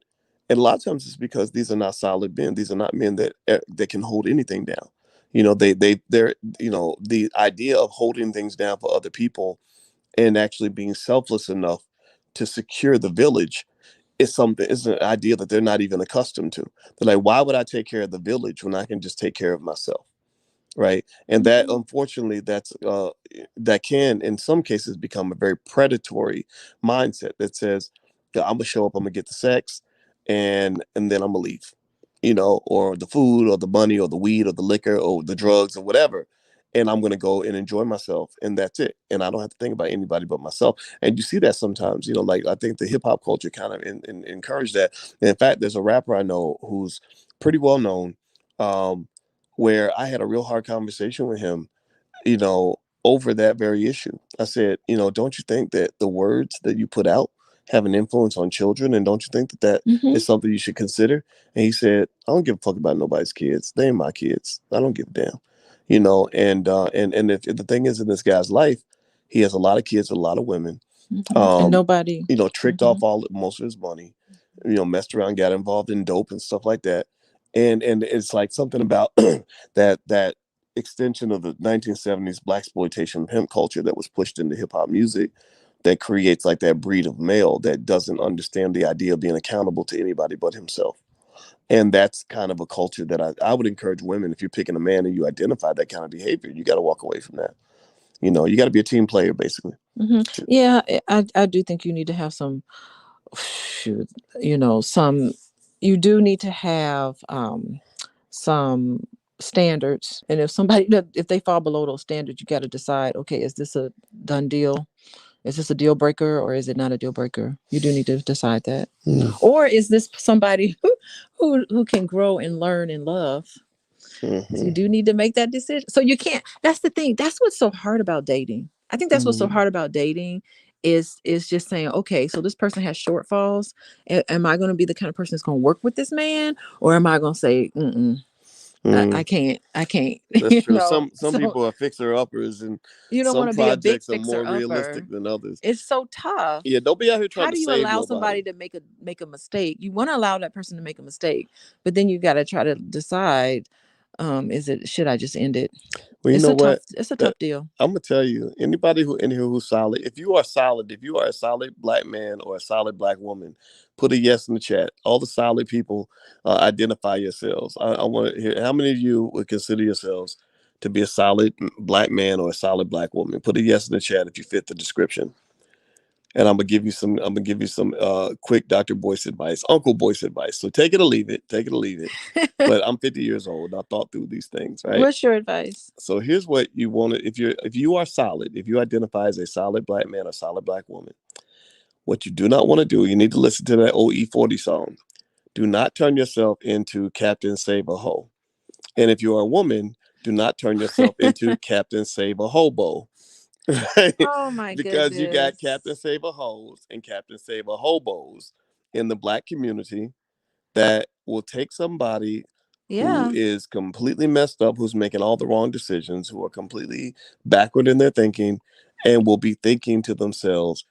Speaker 1: And a lot of times it's because these are not solid men. These are not men that can hold anything down. They're the idea of holding things down for other people and actually being selfless enough to secure the village is something. It's an idea that they're not even accustomed to. They're like, why would I take care of the village when I can just take care of myself? Right. And that,
Speaker 2: Mhm.
Speaker 1: unfortunately, that can in some cases become a very predatory mindset that says, "Yeah, I'm gonna show up, I'm gonna get the sex, and then I'm gonna leave, or the food or the money or the weed or the liquor or the drugs or whatever, and I'm gonna go and enjoy myself, and that's it, and I don't have to think about anybody but myself." And you see that sometimes, like I think the hip hop culture kind of encouraged that. And in fact, there's a rapper I know who's pretty well known, where I had a real hard conversation with him, you know, over that very issue. I said, don't you think that the words that you put out have an influence on children? And don't you think that that
Speaker 2: Mhm.
Speaker 1: is something you should consider? And he said, I don't give a fuck about nobody's kids. They ain't my kids. I don't give a damn. And if the thing is in this guy's life, he has a lot of kids, a lot of women,
Speaker 2: Mhm. And
Speaker 1: um,
Speaker 2: nobody.
Speaker 1: tricked off
Speaker 2: Mhm.
Speaker 1: most of his money, messed around, got involved in dope and stuff like that. And it's like something about that extension of the 1970s black exploitation pimp culture that was pushed into hip hop music that creates like that breed of male that doesn't understand the idea of being accountable to anybody but himself. And that's kind of a culture that I would encourage women, if you're picking a man and you identify that kind of behavior, you got to walk away from that. You got to be a team player, basically.
Speaker 2: Mhm. Yeah, I do think you need to have some, shoot, some, you do need to have some standards. And if somebody, if they fall below those standards, you got to decide, okay, is this a done deal? Is this a deal breaker or is it not a deal breaker? You do need to decide that. Or is this somebody who can grow and learn and love? So you
Speaker 1: Mm-hmm.
Speaker 2: do need to make that decision. So you can't. That's the thing. That's what's so hard about dating. I think that's what's so
Speaker 1: Mm-hmm.
Speaker 2: hard about dating is just saying, okay, so this person has shortfalls. Am I going to be the kind of person that's going to work with this man, or am I going to say, mm-mm, I
Speaker 1: Mm.
Speaker 2: can't, I can't,
Speaker 1: That's true. Some
Speaker 2: So
Speaker 1: people are fixer uppers, and
Speaker 2: you don't want
Speaker 1: some
Speaker 2: to be a big
Speaker 1: projects are
Speaker 2: fixer
Speaker 1: more realistic
Speaker 2: upper.
Speaker 1: than others.
Speaker 2: It's so tough.
Speaker 1: Yeah, don't be out here trying
Speaker 2: How
Speaker 1: to
Speaker 2: do you
Speaker 1: save
Speaker 2: allow
Speaker 1: nobody.
Speaker 2: somebody to make a mistake? You want to allow that person to make a mistake, but then you got to try to decide, is it, should I just end it?
Speaker 1: Well, you know what?
Speaker 2: It's a
Speaker 1: That
Speaker 2: tough deal.
Speaker 1: I'm gonna tell you, anybody who in here who's solid, if you are a solid black man or a solid black woman, put a yes in the chat. All the solid people, identify yourselves. I want to hear how many of you would consider yourselves to be a solid black man or a solid black woman. Put a yes in the chat if you fit the description. And I'm gonna give you some quick Dr. Boyce advice, Uncle Boyce advice. So take it or leave it, take it or leave it. But I'm 50 years old. I thought through these things, right?
Speaker 2: What's your advice?
Speaker 1: So here's what you want to, if you are solid, if you identify as a solid black man or solid black woman, what you do not want to do, you need to listen to that old E40 song. Do not turn yourself into Captain Save a Ho. And if you are a woman, do not turn yourself into Captain Save a Hobo. Right?
Speaker 2: Oh my
Speaker 1: Because you got Captain
Speaker 2: goodness.
Speaker 1: Save a Hoes and Captain Save a Hobos in the black community that will take somebody who
Speaker 2: Yeah.
Speaker 1: is completely messed up, who's making all the wrong decisions, who are completely backward in their thinking, and will be thinking to themselves,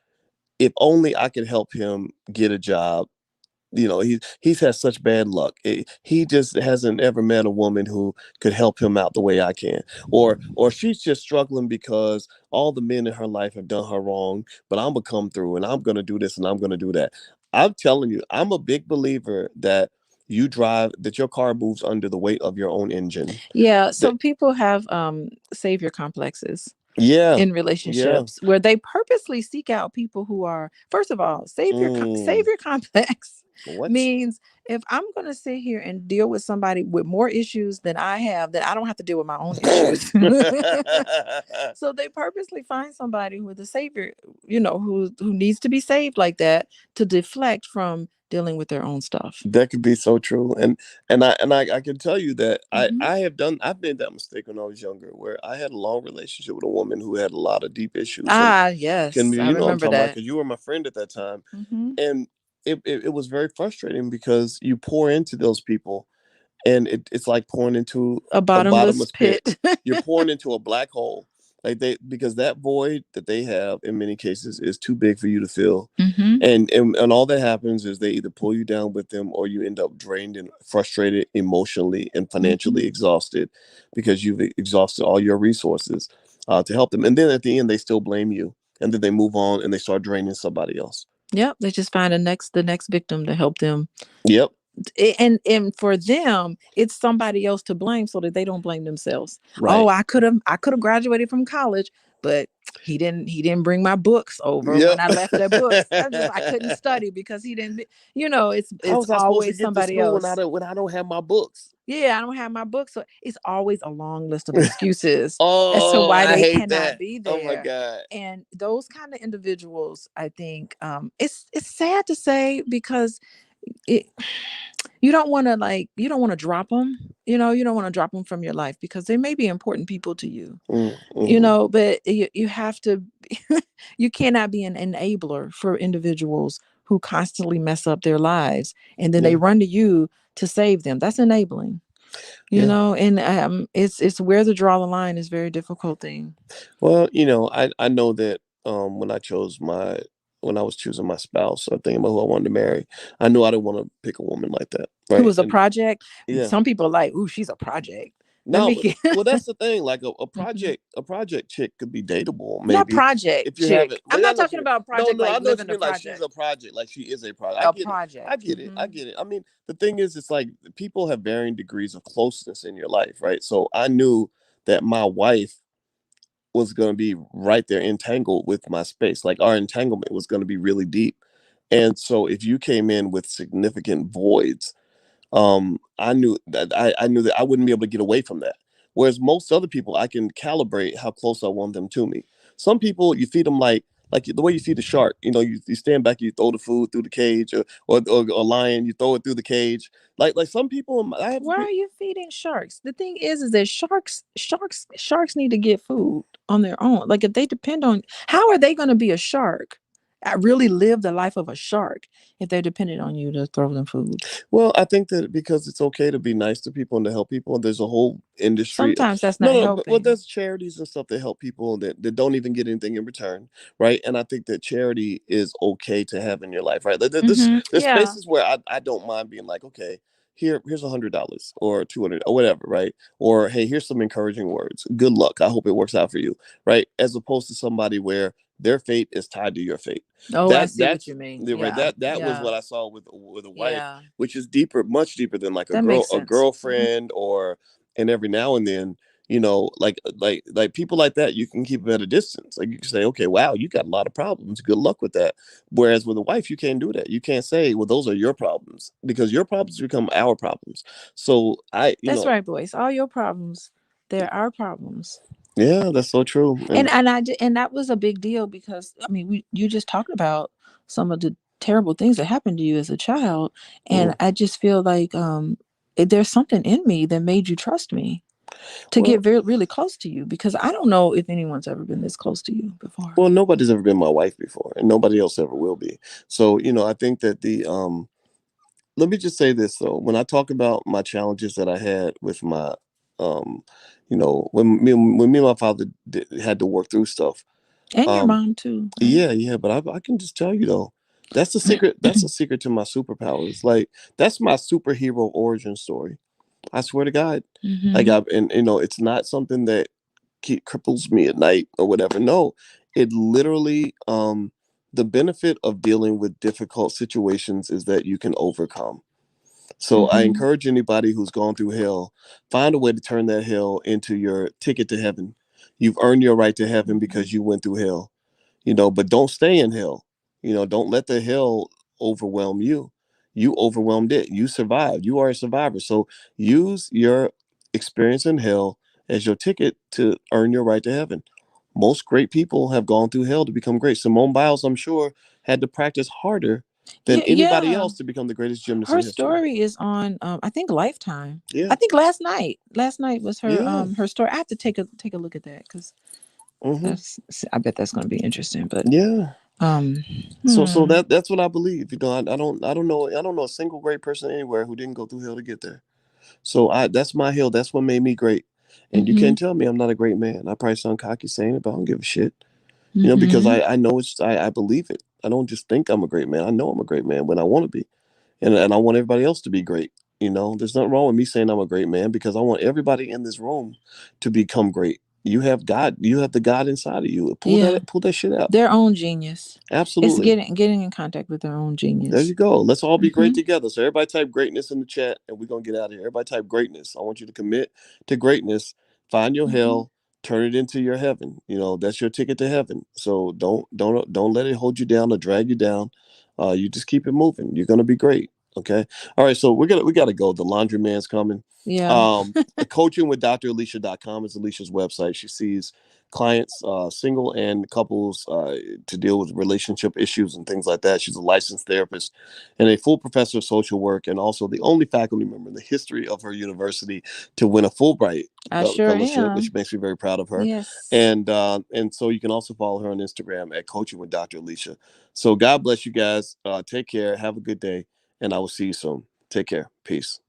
Speaker 1: if only I could help him get a job. He's had such bad luck. He just hasn't ever met a woman who could help him out the way I can, or she's just struggling because all the men in her life have done her wrong. But I'm gonna come through, and I'm gonna do this, and I'm gonna do that. I'm telling you, I'm a big believer that that your car moves under the weight of your own engine.
Speaker 2: Yeah.
Speaker 1: That
Speaker 2: So people have savior complexes.
Speaker 1: Yeah.
Speaker 2: in
Speaker 1: Yeah.
Speaker 2: relationships where they purposely seek out people who are, first of all,
Speaker 1: Mm.
Speaker 2: savior complex
Speaker 1: What?
Speaker 2: means if I'm going to sit here and deal with somebody with more issues than I have, then I don't have to deal with my own issues. So they purposely find somebody with a savior, who needs to be saved like that, to deflect from dealing with their own stuff.
Speaker 1: That could be so true, and I can tell you that
Speaker 2: Hmm.
Speaker 1: I've made that mistake when I was younger, where I had a long relationship with a woman who had a lot of deep issues, and
Speaker 2: Ah,
Speaker 1: can
Speaker 2: yes,
Speaker 1: be,
Speaker 2: I
Speaker 1: you know what I'm
Speaker 2: remember
Speaker 1: talking about,
Speaker 2: that.
Speaker 1: because you were my friend at that time,
Speaker 2: Hmm.
Speaker 1: and it was very frustrating because you pour into those people, and it's like pouring into
Speaker 2: A
Speaker 1: a
Speaker 2: bottomless
Speaker 1: bottomless pit.
Speaker 2: pit.
Speaker 1: You're pouring into a black hole, like they because that void that they have in many cases is too big for you to fill,
Speaker 2: Hmm.
Speaker 1: and all that happens is they either pull you down with them, or you end up drained and frustrated, emotionally and
Speaker 2: Hmm.
Speaker 1: financially exhausted, because you've exhausted all your resources to help them, and then at the end they still blame you, and then they move on and they start draining somebody else.
Speaker 2: Yep, they just find the next victim to help them.
Speaker 1: Yep.
Speaker 2: And for them, it's somebody else to blame so that they don't blame themselves. Oh,
Speaker 1: Right.
Speaker 2: I could have graduated from college, but he didn't bring my books over when
Speaker 1: Yep.
Speaker 2: I left their books. I couldn't study because he didn't. It's
Speaker 1: How
Speaker 2: it's
Speaker 1: was I supposed to
Speaker 2: always
Speaker 1: get to
Speaker 2: somebody
Speaker 1: school when
Speaker 2: else.
Speaker 1: I don't have my books?
Speaker 2: Yeah, I don't have my books, so it's always a long list of excuses as to
Speaker 1: Oh,
Speaker 2: why
Speaker 1: I
Speaker 2: they
Speaker 1: hate
Speaker 2: cannot
Speaker 1: that.
Speaker 2: be
Speaker 1: Oh my
Speaker 2: there.
Speaker 1: god.
Speaker 2: And those kind of individuals, I think, it's sad to say, because it you don't want to drop them. You don't want to drop them from your life because they may be important people to you.
Speaker 1: Mm-hmm.
Speaker 2: But you have to. You cannot be an enabler for individuals who constantly mess up their lives, and then they
Speaker 1: Yeah.
Speaker 2: run to you to save them. That's enabling.
Speaker 1: Yeah.
Speaker 2: And it's where to draw the line is a very difficult thing.
Speaker 1: Well, I know that when I was choosing my spouse or thinking about who I wanted to marry, I knew I didn't want to pick a woman like that.
Speaker 2: Who
Speaker 1: Right.
Speaker 2: was a
Speaker 1: And
Speaker 2: project?
Speaker 1: yeah.
Speaker 2: Some people are like, "Ooh, she's a project." Let
Speaker 1: No,
Speaker 2: me get.
Speaker 1: well, that's the thing. Like a
Speaker 2: Mhm.
Speaker 1: project chick could be dateable,
Speaker 2: Not
Speaker 1: maybe,
Speaker 2: project
Speaker 1: if you have
Speaker 2: chick.
Speaker 1: it.
Speaker 2: I'm
Speaker 1: But I
Speaker 2: not
Speaker 1: know what
Speaker 2: talking
Speaker 1: you mean.
Speaker 2: about
Speaker 1: No,
Speaker 2: project
Speaker 1: no,
Speaker 2: like
Speaker 1: I know what you
Speaker 2: living a
Speaker 1: mean. Like she's
Speaker 2: project.
Speaker 1: a project, like she is a project. I
Speaker 2: A
Speaker 1: get it. I
Speaker 2: project.
Speaker 1: get it. I
Speaker 2: Hmm.
Speaker 1: get it. I mean, the thing is, it's like people have varying degrees of closeness in your life, right? So I knew that my wife was going to be right there entangled with my space. Like our entanglement was going to be really deep. And so if you came in with significant voids, I knew that I wouldn't be able to get away from that. Whereas most other people, I can calibrate how close I want them to me. Some people, you feed them like the way you feed a shark. You stand back, you throw the food through the cage, or a lion, you throw it through the cage. Like some people, I have.
Speaker 2: Why are you feeding sharks? The thing is that sharks need to get food on their own. Like if they depend on, how are they going to be a shark? I really live the life of a shark if they're dependent on you to throw them food.
Speaker 1: Well, I think that because it's okay to be nice to people and to help people, and there's a whole industry.
Speaker 2: Sometimes that's
Speaker 1: No,
Speaker 2: not
Speaker 1: no, but
Speaker 2: helping.
Speaker 1: there's charities and stuff that help people that don't even get anything in return, right? And I think that charity is okay to have in your life, right? Like, there's
Speaker 2: Yeah.
Speaker 1: spaces where I don't mind being like, okay, here's $100 or 200 or whatever, right? Or hey, here's some encouraging words. Good luck. I hope it works out for you, right? As opposed to somebody where their fate is tied to your fate.
Speaker 2: Oh, I see what you
Speaker 1: That's
Speaker 2: mean.
Speaker 1: the right.
Speaker 2: Yeah.
Speaker 1: That was
Speaker 2: Yeah.
Speaker 1: what I saw with a wife,
Speaker 2: Yeah.
Speaker 1: which is deeper, much deeper than like
Speaker 2: That makes
Speaker 1: a
Speaker 2: sense. Hmm.
Speaker 1: girlfriend, or and every now and then, like people like that, you can keep at a distance. Like you can say, okay, wow, you got a lot of problems. Good luck with that. Whereas with a wife, you can't do that. You can't say, well, those are your problems, because your problems become our problems. So
Speaker 2: That's right, boys. All your problems, they're our problems.
Speaker 1: yeah, that's so true.
Speaker 2: And that was a big deal because I mean, you just talked about some of the terrible things that happened to you as a child, and
Speaker 1: Mm.
Speaker 2: I just feel like there's something in me that made you trust me to get
Speaker 1: Well,
Speaker 2: very really close to you, because I don't know if anyone's ever been this close to you before.
Speaker 1: nobody's ever been my wife before, and nobody else ever will be. So I think that the let me just say this though. When I talk about my challenges that I had with my, um, when me and my father had to work through stuff.
Speaker 2: And your
Speaker 1: Um,
Speaker 2: mom too, right?
Speaker 1: yeah, yeah, but I can just tell you though, that's the secret. That's the secret to my superpowers. Like that's my superhero origin story. I swear to God. Like
Speaker 2: Hmm.
Speaker 1: it's not something that cripples me at night or whatever. No, it literally, the benefit of dealing with difficult situations is that you can overcome. So I
Speaker 2: Hmm.
Speaker 1: encourage anybody who's gone through hell, find a way to turn that hell into your ticket to heaven. You've earned your right to heaven
Speaker 2: Mhm.
Speaker 1: because you went through hell. But don't stay in hell. Don't let the hell overwhelm you. You overwhelmed it. You survived. You are a survivor. So use your experience in hell as your ticket to earn your right to heaven. Most great people have gone through hell to become great. Simone Biles, I'm sure, had to practice harder than
Speaker 2: Yeah,
Speaker 1: anybody
Speaker 2: yeah.
Speaker 1: else to become the greatest gymnast in
Speaker 2: Her
Speaker 1: history.
Speaker 2: story is on I think Lifetime. I
Speaker 1: Yeah.
Speaker 2: think last night was her
Speaker 1: Yeah.
Speaker 2: her story. I have to take a look at that because
Speaker 1: Hmm.
Speaker 2: that's I bet that's going to be interesting. But
Speaker 1: Yeah.
Speaker 2: um
Speaker 1: So
Speaker 2: hmm.
Speaker 1: that's what I believe. I don't know a single great person anywhere who didn't go through hell to get there. So that's my hill. That's what made me great. And you
Speaker 2: Mhm.
Speaker 1: can't tell me I'm not a great man. I probably sound cocky saying it, but I don't give a shit. Because
Speaker 2: Mhm.
Speaker 1: I know I believe it. I don't just think I'm a great man. I know I'm a great man when I want to be. And I want everybody else to be great. There's nothing wrong with me saying I'm a great man because I want everybody in this room to become great. You have God, you have the God inside of you.
Speaker 2: Yeah.
Speaker 1: Pull that shit out.
Speaker 2: Their own genius. It's
Speaker 1: Absolutely.
Speaker 2: getting in contact with their own
Speaker 1: There
Speaker 2: genius.
Speaker 1: you go. Let's all be great
Speaker 2: Mhm.
Speaker 1: together. So everybody type greatness in the chat and we're gonna get out of here. Everybody type greatness. I want you to commit to greatness. Find your
Speaker 2: Mhm.
Speaker 1: hell, turn it into your heaven. That's your ticket to heaven. So don't let it hold you down or drag you down. You just keep it moving. You're gonna be great. Okay. All right. So we gotta go. The laundry man's coming.
Speaker 2: Yeah.
Speaker 1: Um, coaching with dralicia.com is Alicia's website. She sees clients, single and couples, to deal with relationship issues and things like that. She's a licensed therapist and a full professor of social work, and also the only faculty member in the history of her university to win a Fulbright
Speaker 2: I sure
Speaker 1: fellowship, which
Speaker 2: am.
Speaker 1: makes me very proud of her.
Speaker 2: Yes.
Speaker 1: And so you can also follow her on Instagram at Coaching with Dr. Alicia. So God bless you guys. Take care. Have a good day, and I will see you soon. Take care. Peace.